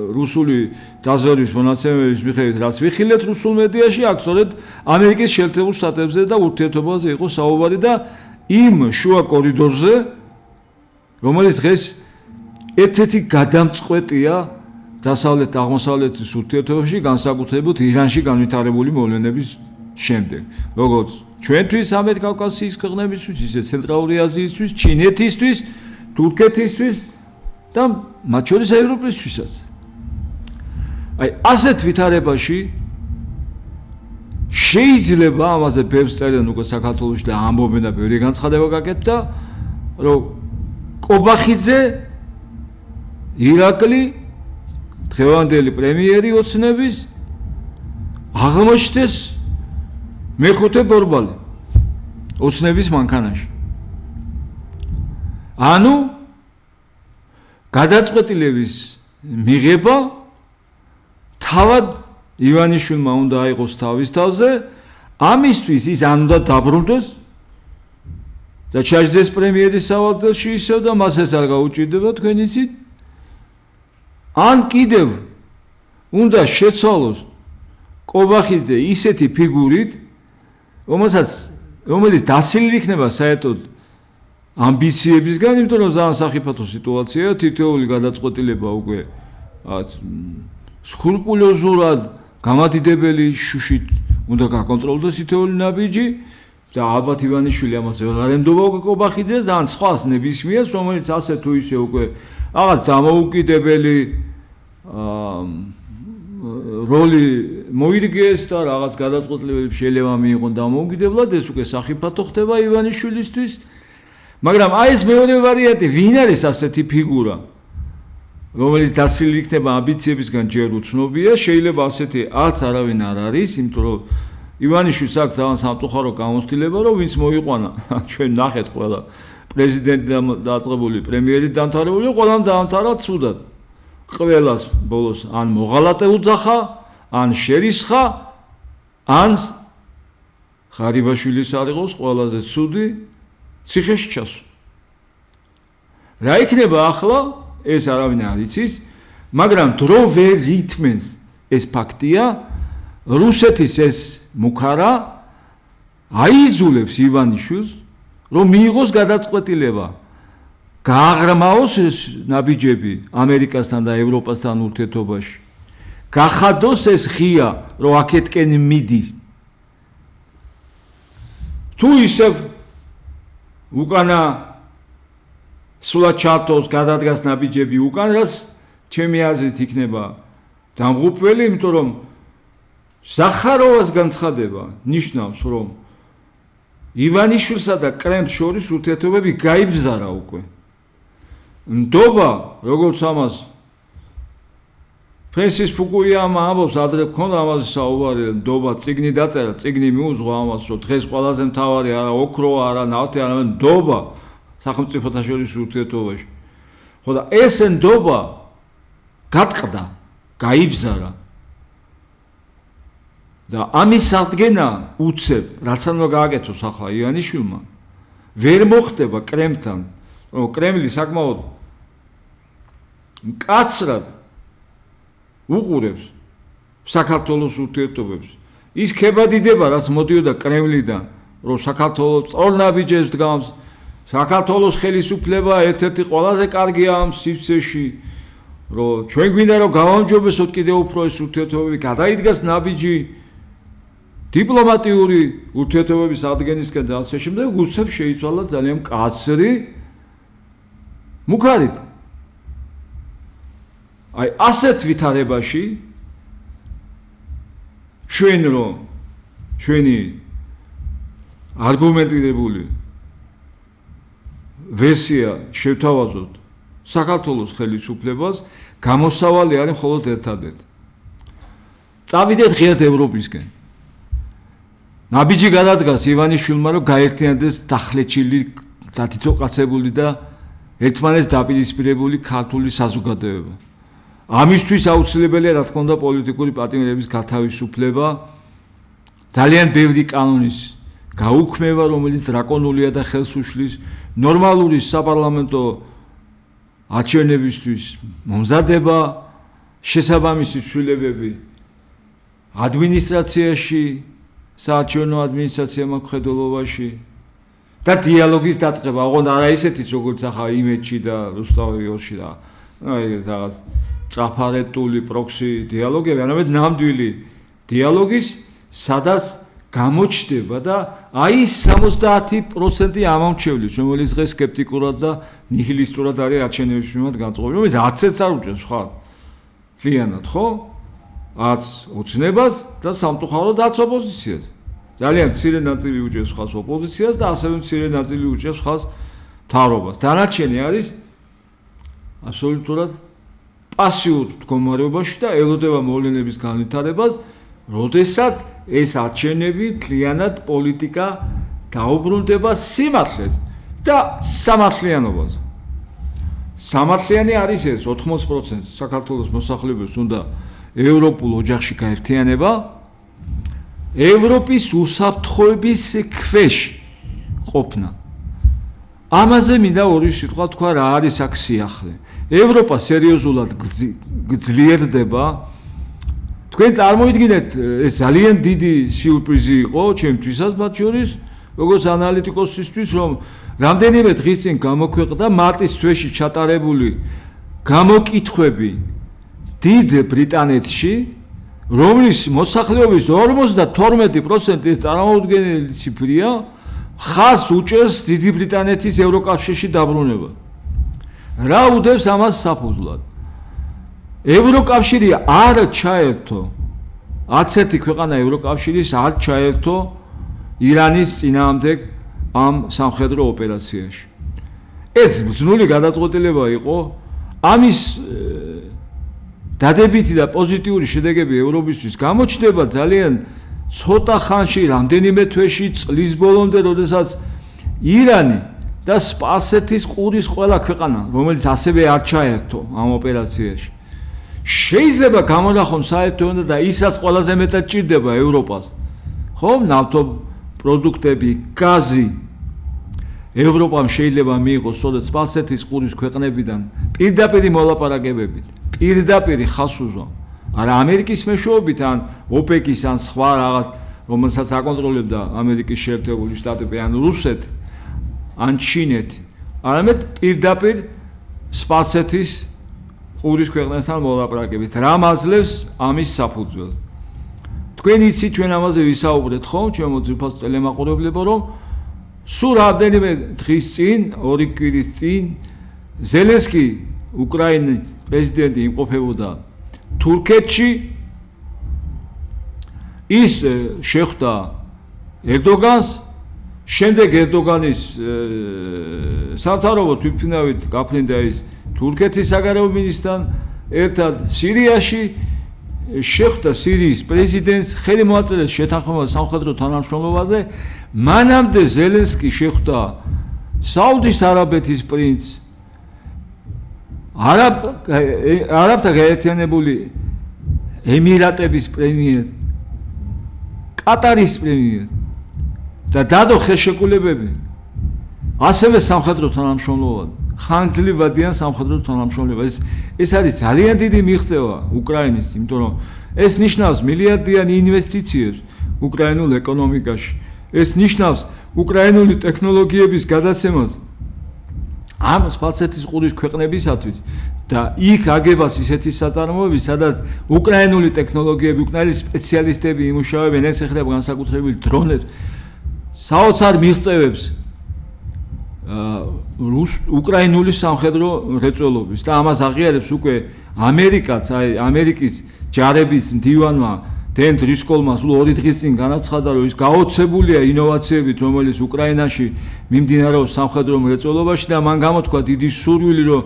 რუსული დაზვერვის მონაცემების მიხედვით, რაც ვიხილეთ რუსულ მედიაში, აქ სწორედ ამერიკის შეერთებულ შტატებზე და ურთიერთობაზე იყო საუბარი და იმ შუა კორიდორზე, რომელიც დღეს ერთ-ერთი გადამწყვეტია დასავლეთ და აღმოსავლეთის ურთიერთობებში, განსაკუთრებით ირანში განვითარებული მოვლენების შემდეგ. როგორც ჩვენთვის ამიერკავკასიის ქვეყნებისთვის, ისე ცენტრალური აზიისთვის, ჩინეთისთვის, თურქეთისთვის და მათ შორის ევროპისთვისაც. აი, ასეთ ვითარებაში შეიძლება ამაზე ბევრს წერენ უკვე საქართველოში და ამბობენ და ბევრი განცხადება გაკეთდა, რომ კობახიძე, ირაკლი, დღევანდელი პრემიერი ოცნების აღმოჩნდეს მეხუთე ბორბალი ოცნების მანქანაში. ანუ გადაწყვეტილების მიღება თავად ივანიშვილმა უნდა აიღოს თავის თავზე, ამისთვის ის არ უნდა დაბრუნდეს და ჩაჯდეს პრემიერის სავალძელში ისევ და მას ეს არ გაუჭირდება, თქვენ იცით? ან კიდევ უნდა შეცვალოს კობახიძე ისეთი ფიგურით, რომელიც დასილილი იქნება საერთოდ ამბიციებისგან, იმიტომ რომ ძალიან სახიფათო სიტუაციაა, თითოეული გადაწყვეტილება უკვე სკრუპულოზურად გამადიდებელი შუშით უნდა გაკონტროლდეს თითოეული ნაბიჯი და ალბათ ივანიშვილი ამას ვეღარ ემდობა უკვე კობახიძეს, ან სხვას ნებისმიერს, რომელიც ასე თუ ისე უკვე რაღაც დამოუკიდებელი როლი მოირგეს და რაღაც გადაწყვეტილებები შეიძლება მიიღონ დამოუკიდებლად, ეს უკვე სახიფათო ხდება ივანიშვილისთვის. მაგრამ აი ეს მეორე ვარიანტი, ვინ არის ასეთი ფიგურა, რომელიც დასილილი იქნება ამბიციებისგან, ჯერ უცნობია, შეიძლება ასეთი არც არავინ არ არის, იმიტომ რომ ივანიშვილს აქვს ძალიან სამწუხარო გამოცდილება, რომ ვინც მოიყვანა, ჩვენ ნახეთ ყველა პრეზიდენტი დაწყებული, პრემიერი დამთავრებული, ყველამ დაამთავრა ცუდად. ყველას ბოლოს ან მოღალატე უძახა, ან შერისხა, ან ღარიბაშვილის არ იყოს ყველაზე ცუდი ციხეში ჩასვა. რა იქნება ახლა, ეს არავინ არ იცის, მაგრამ დრო ვერ ითმენს ეს ფაქტია, რუსეთის ეს მუქარა აიზულებს ივანიშვილს, რომ მიიღოს გადაწყვეტილება, გააღრმაოს ეს ნაბიჯები ამერიკასთან და ევროპასთან ურთიერთობაში. გახადოს ეს ღია, რომ აქეთკენ მიდის. თუ ისევ უკანა სულად ჩართოს გადადგას ნაბიჯები უკან, რაც ჩემი აზრით იქნება დამღუპველი, იმიტომ რომ ზახაროვას განცხადება ნიშნავს, რომ ივანიშვილსა და კრემლს შორის ურთიერთობები გაიბზარა უკვე. ნდობა, როგორც ამას ფრენსის ფუკუიამა ამბობს, ადრე ქონდა ამაზე საუბარი, ნდობა წიგნი დაწერა, წიგნი მიუძღვა ამას, რომ დღეს ყველაზე მთავარი არა ოქროა, არა ნავთი, არამედ ნდობა სახელმწიფოთა შორის ურთიერთობაში. ხო და ეს ნდობა გატყდა, გაიბზარა. და ამის აღდგენა უცებ, რაც უნდა გააკეთოს ახლა ივანიშვილმა, ვერ მოხდება კრემლთან, რომ კრემლი საკმაოდ მკაცრად უყურებს საქართველოს ურთიერთობებს. ის ქებადიდება, რაც მოდიოდა კრემლიდან, რომ საქართველოს წორნაბიჯებს დგამს, საქართველოს ხელისუფლება ერთ-ერთი ყველაზე კარგია ამ სივრცეში, რომ ჩვენ გვინდა რომ გავამჯობესოთ კიდევ უფრო ეს ურთიერთობები, გადაიდგას ნაბიჯი დიპლომატიური ურთიერთობების ადგენისკენ და ასე შემდეგ, უცებ შეიცვალა ძალიან მკაცრი მუქარით. აი ასეთ ვითარებაში ჩვენ რომ ჩვენი არგუმენტირებული ვერსია შევთავაზოთ საქართველოს ხელისუფლებას, გამოსავალი არის მხოლოდ ერთადერთი. წავიდეთ ღიად ევროპისკენ. ნაბიჯი გადადგას ივანიშვილმა, რომ გაერთიანდეს დახლეჩილი, დათითოყაცებული და ერთმანეთს დაპირისპირებული ქართული საზოგადოება. ამისთვის აუცილებელია, რა თქმა უნდა, პოლიტიკური პატიმრების გათავისუფლება, ძალიან ბევრი კანონის გაუქმება, რომელიც დრაკონულია და ხელს უშლის ნორმალური საპარლამენტო არჩევნებისთვის მომზადება, შესაბამისი ცვლილებები ადმინისტრაციაში, საარჩევნო ადმინისტრაცია მხედველობაში და დიალოგის დაწყება, ოღონდ არა ისეთიც, როგორც ახლა იმედში და რუსთავიოში და რაღაც ტრაფარეტული პროქსი დიალოგები, არამედ ნამდვილი დიალოგის, სადაც გამოჩნდება და აი 70% ამომრჩევლის, რომელიც დღეს სკეპტიკურად და ნიჰილისტურად არის არჩევნების მიმართ განწყობილი, რომელიც არცერთ არ უჭერს ხარ. ძალიანად, ხო? არც ოცნებას და სამწუხაროდ არც ოპოზიციას. ძალიან მცირე ნაწილი უჭერს ხალხს ოპოზიციას და ასევე მცირე ნაწილი უჭერს ხალხს მთავრობას. დანარჩენი არის აბსოლუტურად პასიურ მდგომარეობაში და ელოდება მოვლენების განვითარებას, როდესაც ეს არჩევნები მთლიანად პოლიტიკა დაუბრუნდება სიმართლეს და სამართლიანობაზე. სამართლიანი არის ეს 80% საქართველოს მოსახლეობის უნდა ევროპულ ოჯახში გაერთიანება, ევროპის უსაფრთხოების ქვეშ ყოფნა. ამაზე მინდა ორი სიტყვა თქვა, რა არის აქ სიახლე. ევროპა სერიოზულად გძლიერდება. თქვენ წარმოიდგინეთ, ეს ძალიან დიდი სიურპრიზი იყო ჩემთვისაც მათ შორის, როგორც ანალიტიკოსისთვის, რომ რამდენიმე დღის წინ გამოქვეყნდა მარტის თვეში ჩატარებული გამოკითხვები დიდ ბრიტანეთში, რომლის მოსახლეობის 52% ეს წარმოუდგენელი ციფრია, ხაზს უჭერს დიდი ბრიტანეთის ევროკავშირში დაბრუნება. რა უდევს ამას საფუძვლად? ევროკავშირი არ ჩაერთო, არც ერთი ქვეყანა ევროკავშირის არ ჩაერთო ირანის წინააღმდეგ ამ სამხედრო ოპერაციაში. ეს ბრძნული გადაწყვეტილება იყო, ამის დადებითი და პოზიტიური შედეგები ევროპისთვის გამოჩნდება ძალიან ცოტა ხანში, რამდენიმე თვეში, წლის ბოლომდე, როდესაც ირანი და სპარსეთის ყურის ყველა ქვეყანა, რომელიც ასევე არ ჩაერთო ამ ოპერაციაში, შეიძლება გამონახონ საერთოდ და ისაც ყველაზე მეტად ჭირდება ევროპას. ხო, ნავთო პროდუქტები, გაზი ევროპამ შეიძლება მიიღოს სწორედ სპარსეთის ყურის ქვეყნებიდან პირდაპირ მოლაპარაკებებით, პირდაპირ ხალხს უზვა. არა ამერიკის მეშვეობით ან ოპეკის ან სხვა რაღაც, რომელსაც აკონტროლებდა ამერიკის შეერთებული შტატები ან რუსეთი, ან ჩინეთი, არამედ პირდაპირ სპარსეთის ყურის ქვეყნებთან მოლაპარაკებით. რა მაძლევს ამის საფუძველს? თქვენ იცით, ჩვენ ამაზე ვისაუბრეთ ხომ, ჩემო ძვირფას ტელემაყურებლებო, რომ სულ რამდენიმე დღის წინ, 2 კვირის წინ, ზელენსკი, უკრაინის პრეზიდენტი იმყოფებოდა თურქეთში, ის შეხვდა ერდოგანს, შემდეგ ერდოგანის სამთავრობო თვითმფრინავით გაფრინდა ის თურქეთის საგარეო მინისტრთან ერთად სირიაში, შეხვდა სირიის პრეზიდენტს, ხელი მოაწერეს შეთანხმება სამხედრო თანამშრომლობაზე. მანამდე ზელენსკი შეხვდა საუდის არაბეთის პრინცს, არაბთა გაერთიანებული ემირატების პრემიერს, კატარის პრემიერს და დადო ხელშეკრულებები ასევე სამხედრო თანამშრომლობად, ხანგრძლივადიან სამხედრო თანამშრომლობა. ეს არის ძალიან დიდი მიღწევა უკრაინის, იმიტომ რომ ეს ნიშნავს მილიარდიან ინვესტიციებს უკრაინულ ეკონომიკაში. ეს ნიშნავს უკრაინული ტექნოლოგიების გადაცემას ამ სპარსეთის ყურის ქვეყნებისათვის და იქ აგებას ისეთი საწარმოები, სადაც უკრაინული ტექნოლოგიები, უკრაინის სპეციალისტები იმუშავებენ, ეს ეხება განსაკუთრებით დრონებს, საოცარ მიღწევებს უკრაინული სამხედრო მრეწველობის და ამას აღიარებს უკვე ამერიკაც, აი ამერიკის ჯარების მდივანმა დენ დრისკოლმა სულ 2 დღის წინ განაცხადა, რომ ის გაოცებულია ინოვაციებით, რომელიც უკრაინაში მიმდინარეობს სამხედრო მრეწველობაში და მან გამოთქვა დიდი სურვილი, რომ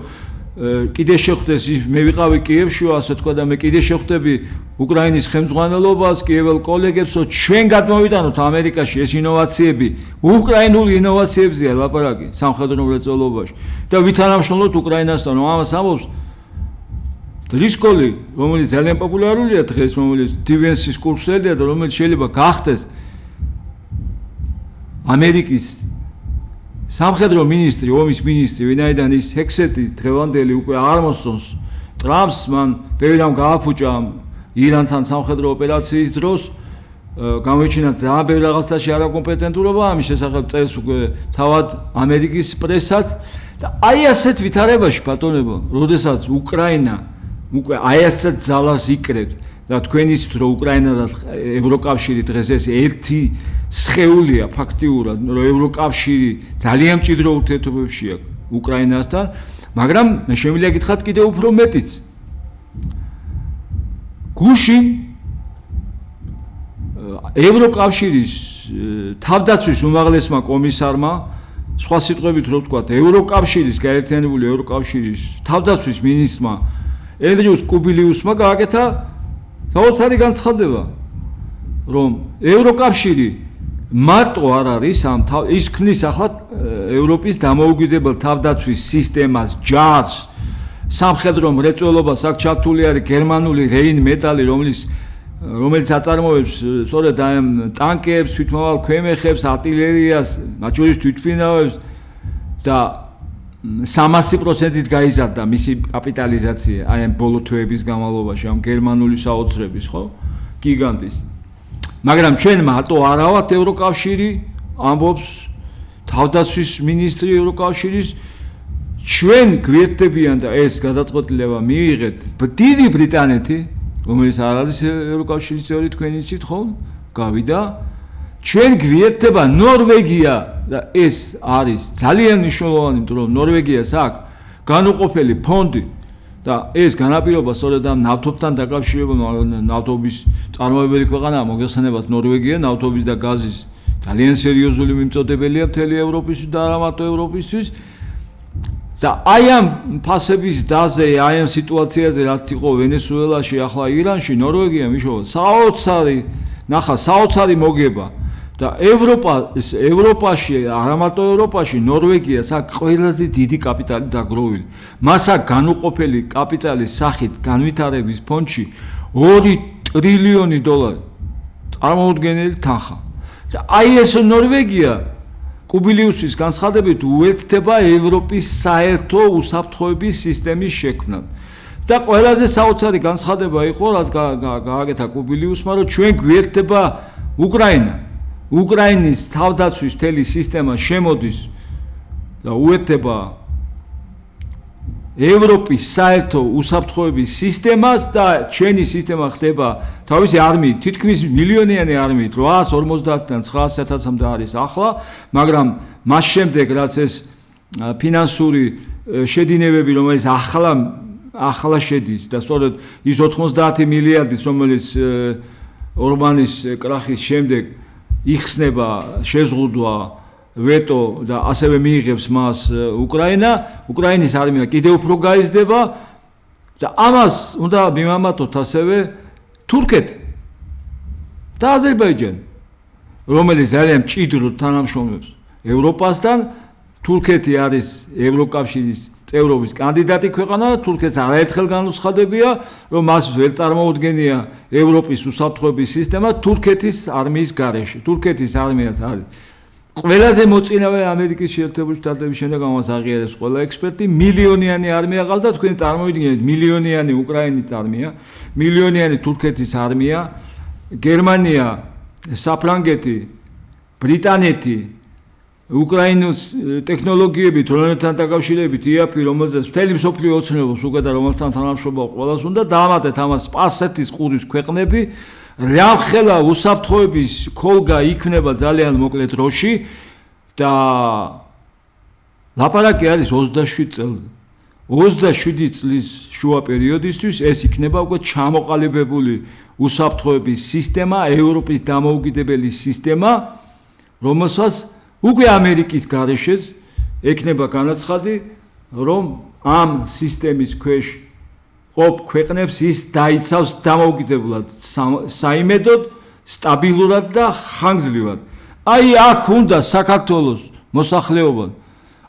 კიდე შეხვდეს ის, მე ვიყავი კიევში, ასე თქვა და მე კიდე შეხვდები უკრაინის ხელმძღვანელობას, კიეველ კოლეგებს, რომ ჩვენ გადმოვიტანოთ ამერიკაში ეს ინოვაციები, უკრაინული ინოვაციებზეა ლაპარაკი სამხედრო მრეწველობაში და ვითანამშრომლოთ უკრაინასთან. ამას ამბობს დრისკოლი, რომელიც ძალიან პოპულარულია დღეს, რომელიც დივენსის კურსელია და რომელიც შეიძლება გახდეს ამერიკის სამხედრო მინისტრი, ომის მინისტრი, ვინაიდან ის ჰექსეტი დღევანდელი უკვე არ მოსწონს ტრამპს, მან ბევრი რამ გააფუჭა ირანთან სამხედრო ოპერაციის დროს, გამოიჩინა ძალიან ბევრი რაღაცაში არაკომპეტენტურობა, ამის შესახებ წერს უკვე თავად ამერიკის პრესაც და აი ასეთ ვითარებაში ბატონებო, როდესაც უკრაინა უკვე აი ასეთ ძალას იკრებს და თქვენ იცით, რომ უკრაინა და ევროკავშირი დღეს ეს ერთი სხეულია ფაქტიურად, რომ ევროკავშირი ძალიან მჭიდრო ურთიერთობებშია უკრაინასთან, მაგრამ მე შემიძლია გითხრათ კიდევ უფრო მეტიც. გუშინ ევროკავშირის თავდაცვის უმაღლესმა კომისარმა, სხვა სიტყვებით რო ვთქვათ, ევროკავშირის გაერთიანებული ევროკავშირის თავდაცვის მინისტრმა ენდრიუს კუბილიუსმა გააკეთა საოცარი განცხადება, რომ ევროკავშირი მარტო არ არის ის ქმნის ახლა ევროპის დამოუკიდებელ თავდაცვის სისტემას, ჯარს, სამხედრო მრეწველობას, აქ ჩართული არის გერმანული რეინ მეტალი, რომელიც აწარმოებს სწორედ ამ ტანკებს, თვითმავალ ქვემეხებს, არტილერიას, მათ შორის თვითმფრინავებს და 300%-ით გაიზარდა მისი კაპიტალიზაცია აი ამ ბოლო თვეების განმავლობაში ამ გერმანული საოცრების, ხო? გიგანტის. მაგრამ ჩვენ მარტო არა ვართ ევროკავშირი, ამბობს თავდაცვის მინისტრი ევროკავშირის, ჩვენ გვერდებიან და ეს გადაწყვეტილება მიიღეთ დიდი ბრიტანეთი, რომელიც არ არის ევროკავშირის წევრი, თქვენ იცით ხო? გავიდა. ჩვენ გვერდება ნორვეგია და ეს არის ძალიან მნიშვნელოვანი, იმიტომ რომ ნორვეგიას აქვს განუყოფელი ფონდი და ეს განაპირობა სწორედ ამ ნავთობთან დაკავშირებული, ნავთობის წარმოებელი ქვეყანაა მოგეხსენებათ ნორვეგია, ნავთობის და გაზის ძალიან სერიოზული მიმწოდებელია მთელი ევროპისთვის და არა მარტო ევროპისთვის. და აი ამ ფასების დაზე, აი ამ სიტუაციაზე, რაც იყო ვენესუელაში, ახლა ირანში, ნორვეგია მიშოვა საოცარი ნახა საოცარი მოგება და ევროპაში, არა მარტო ევროპაში, ნორვეგიას აქ ყველაზე დიდი კაპიტალი დაგროვილი. მას აქ განუყოფელი კაპიტალის სახით განვითარების ფონდში 2 ტრილიონი დოლარი წარმოუდგენელი თანხა. და აი ეს ნორვეგია კუბილიუსის განცხადებით უერთდება ევროპის საერთო უსაფრთხოების სისტემის შექმნად. და ყველაზე საოცარი განცხადება იყო, რაც გააკეთა კუბილიუსმა, რომ ჩვენ გვიერთდება უკრაინა. უკრაინის თავდაცვის მთელი სისტემა შემოდის და უერთდება ევროპის საერთო უსაფრთხოების სისტემას და ჩვენი სისტემა ხდება თავისი არმიით, თითქმის მილიონიანი არმიით, 850-დან 900.000-მდე არის ახლა, მაგრამ მას შემდეგ რაც ეს ფინანსური შედინებები, რომელიც ახლა შედის და სწორედ ის 90 მილიარდიც, რომელიც ორბანის კრახის შემდეგ იხსნება, შეზღუდვა ვეტო და ასევე მიიღებს მას უკრაინის არმია კიდევ უფრო გაიზრდება და ამას უნდა მიმამატოთ ასევე თურქეთი და აზერბაიჯანი, რომელიც ძალიან მჭიდროდ თანამშრომლობს ევროპასთან. თურქეთი არის ევროკავშირის წევრობის კანდიდატი ქვეყანა, თურქეთს არაერთხელ განუცხადებია, რომ მას ვერ წარმოუდგენია ევროპის უსაფრთხოების სისტემა თურქეთის არმიის გარეშე. თურქეთის არმია არის ყველაზე მოწინავე ამერიკის შეერთებული შტატების შემდეგ, ამას აღიარებს ყველა ექსპერტი, მილიონიანი არმია ყავს და თქვენ წარმოიდგინეთ მილიონიანი უკრაინის არმია, მილიონიანი თურქეთის არმია, გერმანია, საფრანგეთი, ბრიტანეთი, უკრაინის ტექნოლოგიებით, რომელთან დაკავშირებით იაფი, რომელზეც მთელი მსოფლიო ოცნებობს უკვე და რომელთან თანამშრომლობა ყველას უნდა დაამატეთ ამას სპარსეთის ყურის ქვეყნები, რამხელა უსაფრთხოების ქოლგა იქნება ძალიან მოკლე დროში და ლაპარაკი არის 27 წელზე. 27 წლის შუა პერიოდისთვის ეს იქნება უკვე ჩამოყალიბებული უსაფრთხოების სისტემა, ევროპის დამოუკიდებელი სისტემა, რომელსაც უკვე ამერიკის გარეშეც ექნება განაცხადი, რომ ამ სისტემის ქვეშ ყოფ ქვეყნებს ის დაიცავს დამოუკიდებლად, საიმედოდ, სტაბილურად და ხანგრძლივად. აი აქ უნდა საქართველოს მოსახლეობა,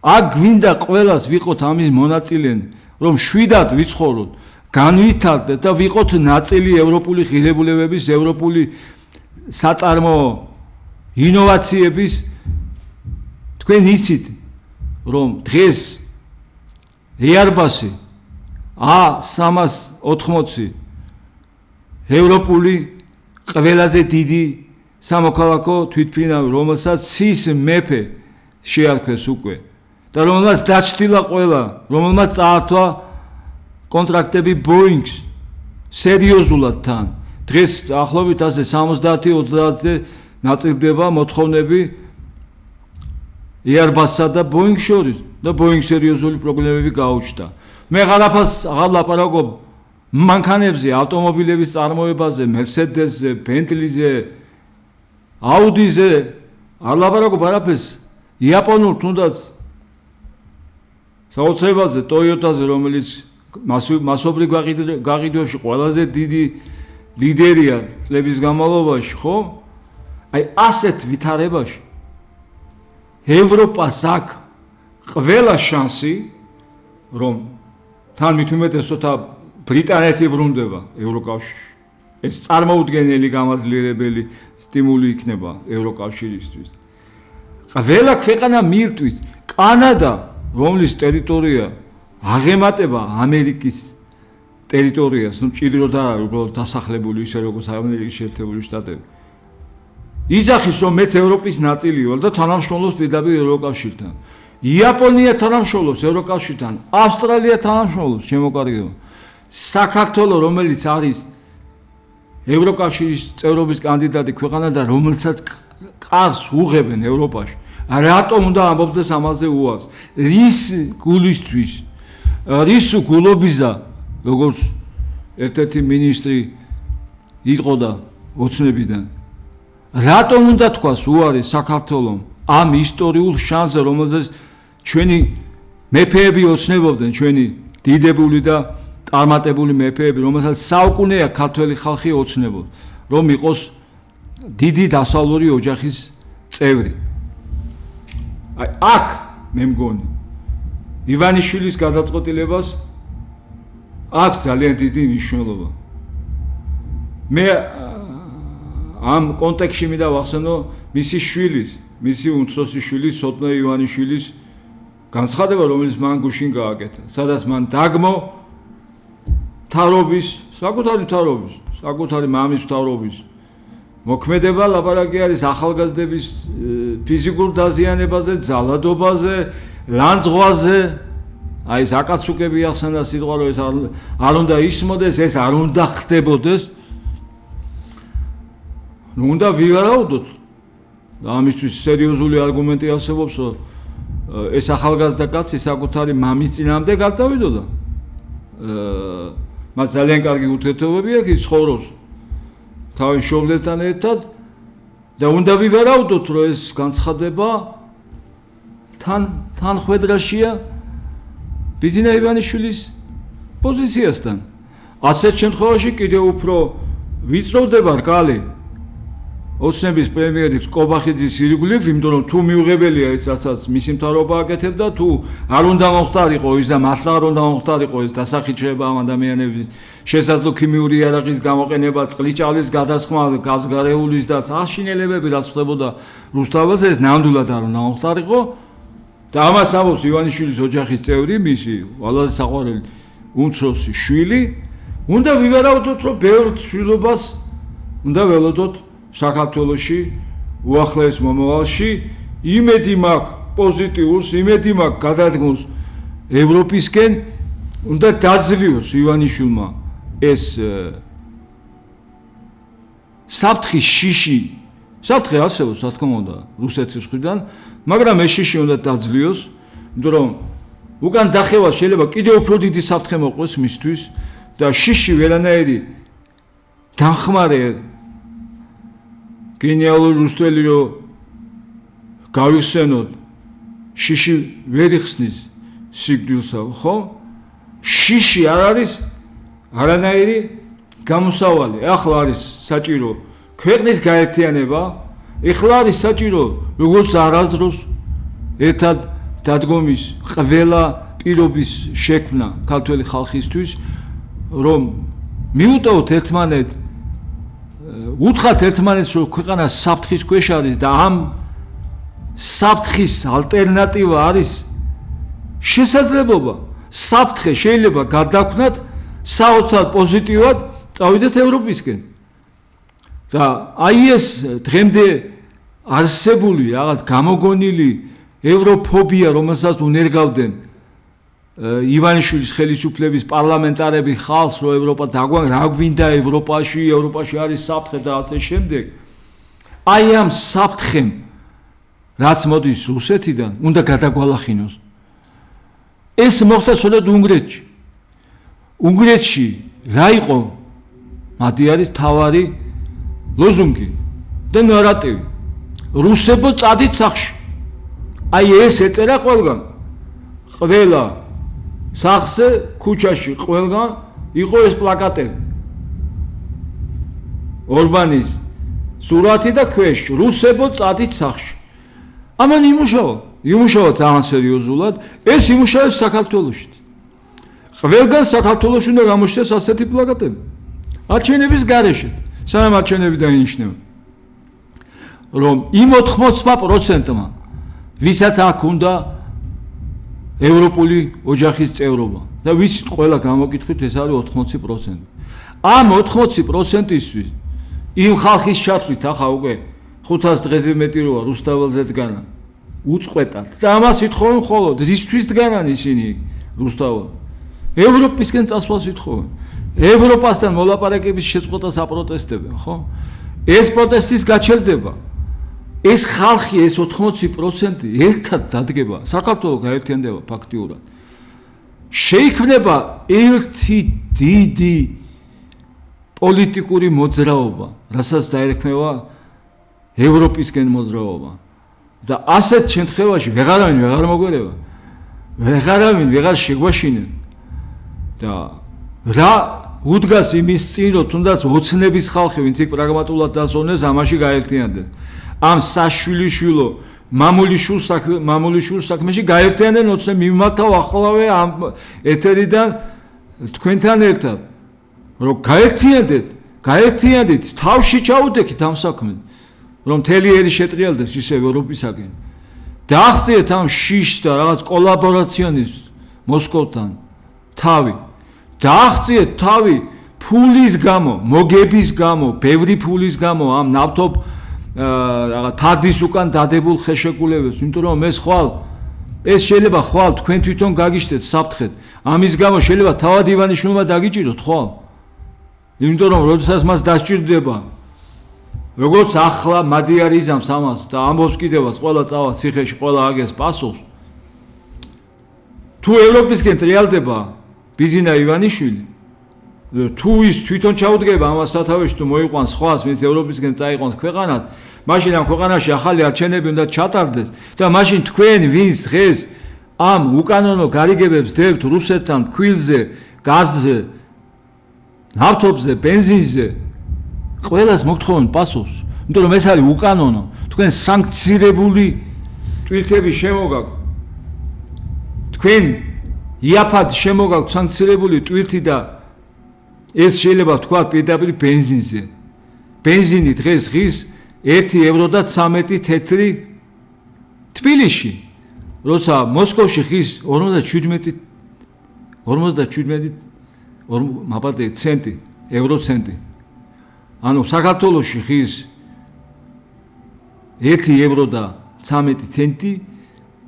აქ გვინდა ყველას ვიყოთ ამის მონაწილენი, რომ შვიდად ვიცხოვროთ, განვითარდეთ და ვიყოთ ნაწილი ევროპული ღირებულებების, ევროპული საწარმოო ინოვაციების. თქვენ იცით, რომ დღეს Airbus-ი A380 ევროპული ყველაზე დიდი სამოქალაქო თვითმფრინავი, რომელსაც CIS მეფე შეარქვეს უკვე და რომელსაც დაჩრდილა ყველა, რომელმაც წაართვა კონტრაქტები Boeing-ს სერიოზულად თან. დღეს ახლობით ასე 70-30-ზე ნაწილდება მოთხოვნები Airbus-სა და Boeing შორის და Boeing სერიოზული პრობლემები გაუჩნდა. მე ღარაფას აღარ ლაპარაკობ მანქანებზე, ავტომობილების წარმოებაზე, Mercedes-ზე, Bentley-ზე, Audi-ზე, არ ლაპარაკობ არაფერს იაპონურ თუნდაც საოცრებაზე, Toyota-ზე, რომელიც მასობრივ გაყიდვებში ყველაზე დიდი ლიდერია წლების განმავლობაში, ხო? აი ასეთ ვითარებაში ევროპას აქვს ყველა შანსი, რომ თან მით უმეტესოთა ბრიტანეთი ბრუნდება ევროკავშირში. ეს წარმოუდგენელი გამაძლიერებელი სტიმული იქნება ევროკავშირისთვის. ყველა ქვეყანა მიირთვით, კანადა, რომლის ტერიტორია აღემატება ამერიკის ტერიტორიას, ну ჭიდროდ არ არის უბრალოდ დასახლებული ისე როგორც ამერიკის შეერთებული შტატები. იძახის რომ მეც ევროპის ნაწილი ვარ და თანამშრომლობს პირდაპირ ევროკავშირთან. იაპონია თანამშრომლობს ევროკავშირთან, ავსტრალია თანამშრომლობს შემოკარგება. საქართველო, რომელიც არის ევროკავშირის წევრობის კანდიდატი ქვეყანა და რომელსაც ყარს უღებენ ევროპაში. რატომ უნდა ამბობდეს ამაზე უარს? რის გულისთვის, რის გულობიზა, როგორც ერთ-ერთი მინისტრი იყო და ოცნებიდან. რატომ უნდა თქვას უარი საქართველომ ამ ისტორიულ შანსზე, რომელზეც ჩვენი მეფეები ოცნებობდნენ, ჩვენი დიდებული და წარმატებული მეფეები, რომელსაც საუკუნეა ქართველი ხალხი ოცნებობს, რომ იყოს დიდი დასავლური ოჯახის წევრი. აი აქ მე მგონი ივანიშვილის გადაწყვეტილებას აქვს ძალიან დიდი მნიშვნელობა. მე ამ კონტექსტში მინდა ვახსენო მისი შვილის, მისი უმცროსი შვილის სოტნე ივანიშვილის განცხადება, რომელიც მან გუშინ გააკეთა, სადაც მან დაგმო თავრობის, საკუთარი მამის თავრობის მოქმედება ლაპარაკი არის ახალგაზრდების ფიზიკურ დაზიანებაზე, ძალადობაზე, ლანძღვაზე. აი ეს აკაცუკები ახსენდა სიტყვა, რომ ეს არ უნდა ისმოდეს, ეს არ უნდა ხდებოდეს. უნდა ვივარაუდოთ. ამისთვის სერიოზული არგუმენტი არსებობს, რომ ეს ახალგაზრდა კაცი საკუთარი მამის წინამდე გაწავიდოდა. მას ძალიან კარგი ურთიერთობები აქვს, ის ცხოვრობს თავის მშობლებთან ერთად და უნდა ვივარაუდოთ, რომ ეს განცხადება თან ხვედრაშია ბიზინა ივანიშვილის პოზიციასთან. ასეთ შემთხვევაში კიდევ უფრო ვიწროვდება რკალი ოცნების პრემიერის კობახიძის ირგვლივ, იმიტომ რომ თუ მიუღებელია ეს რასაც მისი მთავრობა აკეთებდა, თუ არ უნდა მოხდარიყო ის და მართლა არ უნდა მოხდარიყო ეს დასახიჩება ამ ადამიანების შესაძლო ქიმიური იარაღის გამოყენება, წყლიჭალის გადასხმა, გაზგარეულის და საშინელებები რაც ხდებოდა რუსთავაზე, ეს ნამდვილად არ უნდა მოხდარიყო. და ამას ამბობს ივანიშვილის ოჯახის წევრი, მისი ყველაზე საყვარელი უმცროსი შვილი. უნდა ვივარაუდოთ, რომ ბევრ ცვლილობას უნდა ველოდოთ საქართველოში უახლოეს მომავალში. იმედი მაქვს პოზიტიურს, იმედი მაქვს გადადგმულს ევროპისკენ. უნდა დაძლიოს ივანიშვილმა ეს საფრთხის შიში. საფრთხე არსებობს, რა თქმა უნდა, რუსეთის მხრიდან, მაგრამ ეს შიში უნდა დაძლიოს, იმიტომ რომ უკან დახევა შეიძლება კიდევ უფრო დიდი საფრთხე მოყოს მისთვის და შიში ვერანაირი დახმარე გენიალური რუსთველი რომ გავიხსენოთ, შიში ვერ იხსნის სიკვდილსა, ხო? შიში არ არის არანაირი გამოსავალი. ახლა არის საჭირო ქვეყნის გაერთიანება, ახლა არის საჭირო როგორც არასდროს ერთად დადგომის ყველა პირობის შექმნა ქართველი ხალხისთვის, რომ მიუტოვოთ ერთმანეთს, უთხრათ ერთმანეთს, რომ ქვეყანა საფრთხის ქვეშ არის და ამ საფრთხის ალტერნატივა არის შესაძლებლობა. საფრთხე შეიძლება გადაგვქნათ საოცარ პოზიტივად წავიდეთ ევროპისკენ. და აი ეს დღემდე არსებული რაღაც გამოგონილი ევროფობია, რომელსაც უნერგავდნენ ივანიშვილის ხელისუფლების პარლამენტარები ხალხს, რომ ევროპა რა გვინდა ევროპაში არის საფრთხე და ასე შემდეგ. აი ამ საფრთხემ, რაც მოდის რუსეთიდან, უნდა გადაგვალახინოს. ეს მოხდა სწორედ უნგრეთში. უნგრეთში რა იყო? მათი არის თავარი ლოზუნგი და ნარატივი. რუსებო წადით სახში. აი ეს ეწერა ყველგან. ყველა სახზე, ქუჩაში, ყველგან იყო ეს პლაკატები. ორბანის სურათი და ქვეშ რუსებო წადით სახში. ამან იმუშავა ძალიან სერიოზულად, ეს იმუშავებს საქართველოში. ყველგან საქართველოში უნდა გამოჩნდეს ასეთი პლაკატები. არჩევნების გარეშე, სანამ არჩევნები დაინიშნება. რომ იმ 80%-მა, ვისაც აქ უნდა ევროპული ოჯახის წევრობა და ვიცით ყველა გამოკითხით ეს არის 80%. ამ 80%-ისთვის იმ ხალხის ჩათვლით ახლა უკვე 500 დღეზე მეტი როა რუსთაველზე დგანა უწყვეტად და ამას ითხოვენ მხოლოდ ისთვის დგანან ისინი რუსთაველ ევროპისკენ წასვლას ითხოვენ ევროპასთან მოლაპარაკების შეწყვეტას აპროტესტებენ ხო ეს პროტესტის გაჩერდება ეს ხალხი ეს 80% ერთად დადგება საქართველოს გაერთიანდება ფაქტიურად შეიქმნება ერთი დიდი პოლიტიკური მოძრაობა რასაც დაერქმევა ევროპისკენ მოძრაობა და ასეთ შემთხვევაში ვეღარავინ ვეღარ მოგვერება ვეღარავინ ვეღარ შეგვაშინენ და რა უდგას იმის წინ, რომ თუნდაც ოცნების ხალხი, ვინც იქ პრაგმატულად დაზონეს, ამაში გაერთიანდნენ. ამ საშვილიშვილო მამულიშვილ საქმეში გაერთიანდნენ ოცნებ მიმართავ ახლავე ამ ეთერიდან თქვენთან ერთად. რომ გაერთიანდეთ, თავში ჩაუდექით ამ საქმეს, რომ მთელი ერი შეტრიალდეს ისევ ევროპისაკენ. დაახციეთ ამ შიშს და რაღაც კოლაბორაციონის მოსკოვთან თავი. დაახციეთ თავი ფულის გამო, მოგების გამო, ბევრი ფულის გამო ამ ნავთობ რაღაც ფარდის უკან დადებულ ხეშეკულებას, იმიტომ რომ ეს შეიძლება ხვალ თქვენ თვითონ გაგიშტეთ საფრთხეთ. ამის გამო შეიძლება თავად ივანიშვილმა დაგიჭიროთ ხვალ. იმიტომ რომ როდესაც მას დასჭირდება როგორც ახლა მადიარიზამს ამას და ამბობს კიდევაც ყველა წავა ციხეში, ყველა აგეს პასუხს. თუ ევროპისკენ ტრიალდება ბიზინა ივანიშვილი, თუ ის თვითონ ჩაუდგება ამას სათავეში, თუ მოიყვანს სხვას, ვინც ევროპისკენ წაიყვანს ქვეყანად, მაშინ ამ ქვეყანაში ახალი არჩევნები უნდა ჩატარდეს და მაშინ თქვენ ვინც დღეს ამ უკანონო გარიგებებს დებთ რუსეთთან ქვილზე, გაზზე, ნავთობზე, ბენზინზე, ყველას მოგთხოვენ პასუხს, იმიტომ რომ ეს არის უკანონო, თქვენ სანქცირებული ტვირთები შემოგაქვთ. თქვენ იაფად შემოგაქვთ სანქცირებული ტვირთი და ეს შეიძლება თქვა პირდაპირ ბენზინზე. ბენზინი დღეს ღირს 1 ევრო და 13 თეთრი თბილისში, როცა მოსკოვში ღირს 57 ცენტი, ევრო ცენტი. ანუ საქართველოში ღირს 1 ევრო და 13 ცენტი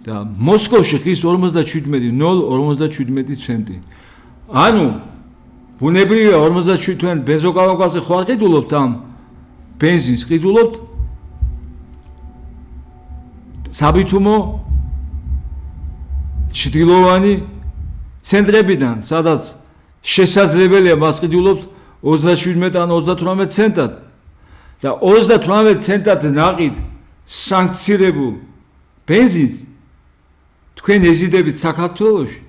და მოსკოვში ღირს 0.57 ცენტი. ანუ ბუნებრივია 57 ბენზოკალონკაზე ხო არ ყიდულობთ ამ ბენზინს, ყიდულობთ საბითუმო ჩრდილოვანი ცენტრებიდან, სადაც შესაძლებელია მას ყიდულობთ 27 ან 38 ცენტად და 38 ცენტად ნაყიდ სანქცირებულ ბენზინს თქვენ ეზიდებით საქართველოში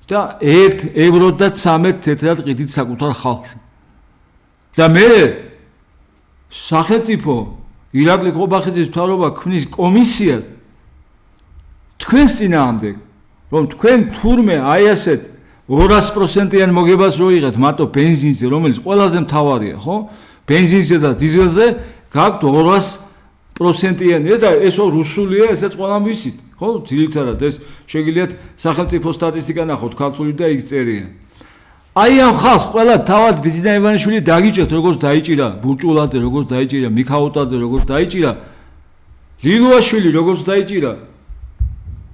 და 1 ევრო და 13 თეთრად ყიდით საკუთარ ხალხს. და მე სახელმწიფო ირაკლი ყობახიძის მთავრობა ქმნის კომისიას თქვენს წინააღმდეგ, რომ თქვენ თურმე აი ასეთ 200%-იან მოგებას რო იღეთ მარტო ბენზინზე, რომელიც ყველაზე მთავარია, ხო? ბენზინზე და დიზელზე გაქვთ 200%-იანი და ესო რუსულია, ესაც ყველამ ვიცით, ხო? ძირითადად ეს შეგიძლიათ სახელმწიფო სტატისტიკა ნახოთ, ქართული და იქ წერია. აი ამ ხალხს ყველა თავად ბიზინა ივანიშვილი დაგიჭერთ, როგორც დაიჭირა ბურჭულაძე, როგორც დაიჭირა მიქაუტაძე, როგორც დაიჭირა ლილუაშვილი, როგორც დაიჭირა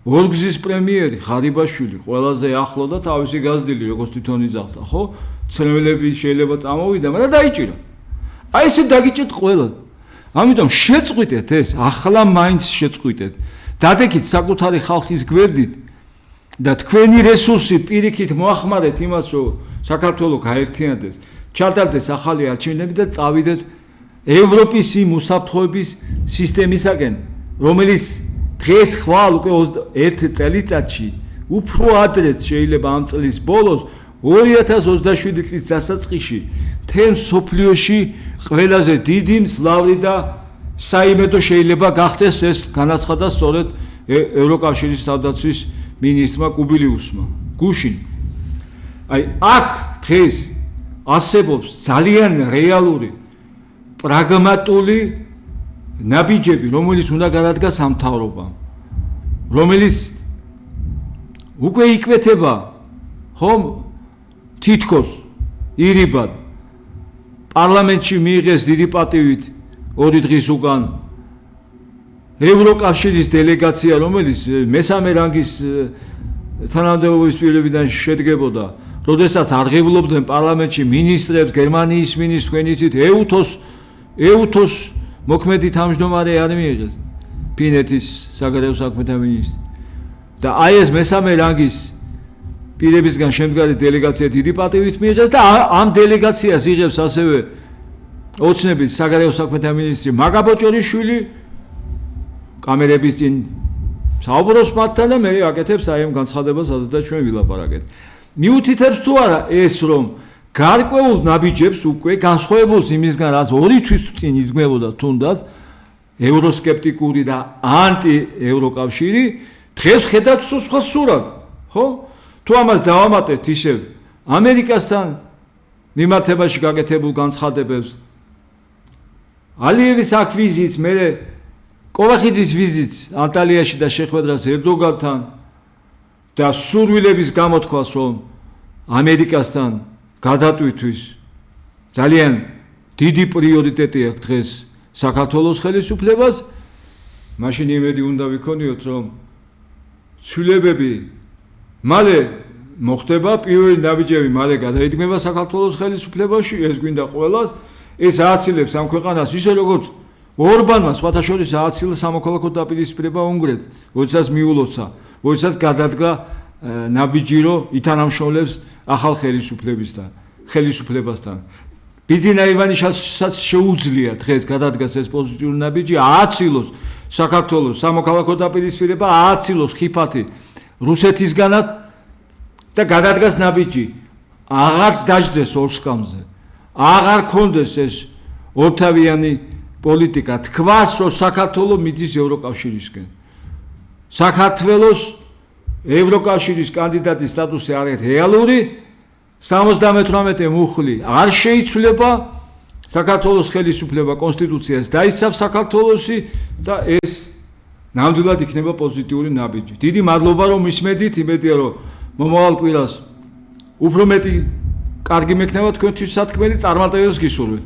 ორგზის პრემიერი ხარიბაშვილი, ყველაზე ახლო და თავისი გაზრდილი, როგორც თვითონ იძახდა, ხო? ცნებელები შეიძლება წამოვიდა, მაგრამ დაიჭირა. აი ესე დაგიჭერთ ყველა. ამიტომ შეწყვიტეთ ეს, ახლა მაინც შეწყვიტეთ. დადექით საკუთარი ხალხის გვერდით და თქვენი რესურსი პირიქით მოახმარეთ იმას, რომ საქართველოს გაერთიანდეს, ჩატარდეს ახალი არჩევნები და წავიდეთ ევროპის იმ უსაფრთხოების სისტემისაკენ, რომელიც დღეს ხვალ უკვე 1 წელიწადში უფრო ადრეც შეიძლება ამ წლის ბოლოს 2027 წლის დასაწყისში თემ სოფლიოში ყველაზე დიდი მძლავრი და საიმედო შეიძლება გახდეს ეს განაცხადა სწორედ ევროკავშირის თავდაცვის მინისტრმა კუბილიუსმა გუშინ. აი აქ დღეს არსებობს ძალიან რეალური პრაგმატული ნაბიჯები, რომელიც უნდა გადადგას ამ მთავრობამ, რომელიც უკვე იკვეთება ხომ თითქოს ირიბად პარლამენტში მიიღეს დიდი პატივით 2 დღის უკან ევროკავშირის დელეგაცია, რომელიც მესამე რანგის თანამდებობის პირებიდან შედგებოდა, როდესაც არღებულობდნენ პარლამენტში მინისტრებს, გერმანიის მინისტრს, თქვენი იცით, ეუთოს მოქმედი თავმჯდომარე არ მიიღეს ფინეთის საგარეო საქმეთა მინისტრი. და აი ეს მესამე რანგის პირებისგან შემდგარი დელეგაცია დიდი პატივით მიიღეს და ამ დელეგაციას იღებს ასევე ოცნების საგარეო საქმეთა მინისტრი მაგაბოჭორიშვილი, კამერების წინ საუბრობს მათთან და მე აკეთებს აი ამ განცხადებას, სადაც ჩვენ ვილაპარაკეთ. მიუთითებს თუ არა ეს, რომ გარკვეულ ნაბიჯებს უკვე განსხვავებულს იმისგან რაც 2 თვის წინ იდგმებოდა თუნდაც ევროსკეპტიკური და ანტი-ევროკავშირი დღეს ხედავთ სხვა სურათ, ხო? თუ ამას დავამატებთ ისევ ამერიკასთან მიმართებაში გაკეთებულ განცხადებებს ალიევის აქ ვიზიტს, მე კოვახიძის ვიზიტს ანტალიაში და შეხვედრას ერდოგანთან და სურვილების გამოთქვას, რომ ამერიკასთან გადატვირთვის ძალიან დიდი პრიორიტეტი აქვს დღეს საქართველოს ხელისუფლებას, მაშინ იმედი უნდა ვიქონიოთ, რომ ცვლილებები მალე მოხდება, პირველი ნაბიჯები მალე გადაიდგმება საქართველოს ხელისუფლებაში, ეს გვინდა ყველას, ეს ააცილებს ამ ქვეყანას ისე როგორც ორბანმა სხვათა შორის ააცილა სამოქალაქო დაპირისპირება უნგრეთს, როდესაც მიულოცა, როდესაც გადადგა ნაბიჯი, რომ ითანამშრომლებს ახალ ხელისუფლებასთან. ბიძინა ივანიშვილსაც შეუძლია დღეს გადადგას ეს პოზიტიური ნაბიჯი, ააცილოს საქართველოს სამოქალაქო დაპირისპირება, ააცილოს ხიფათი რუსეთისგანაც და გადადგას ნაბიჯი. აღარ დაждდეს ორსკამზე. აღარ კონდეს ეს ორთავიანი პოლიტიკა. თქვას, რომ საქართველო მიდის ევროკავშირისკენ. საქართველოს ევროკავშირის კანდიდატის სტატუსი არის რეალური. 78 მუხლი არ შეიცვლება. საქართველოს ხელისუფლება კონსტიტუციას დაიცავს საქართველოსი და ეს ნამდვილად იქნება პოზიტიური ნაბიჯი. დიდი მადლობა რომ ისმედით, იმედია რომ მომავალ კვირას უფრო მეტი კარგი მექნება თქვენთვის სათქმელი წარმატებებს გისურვებ.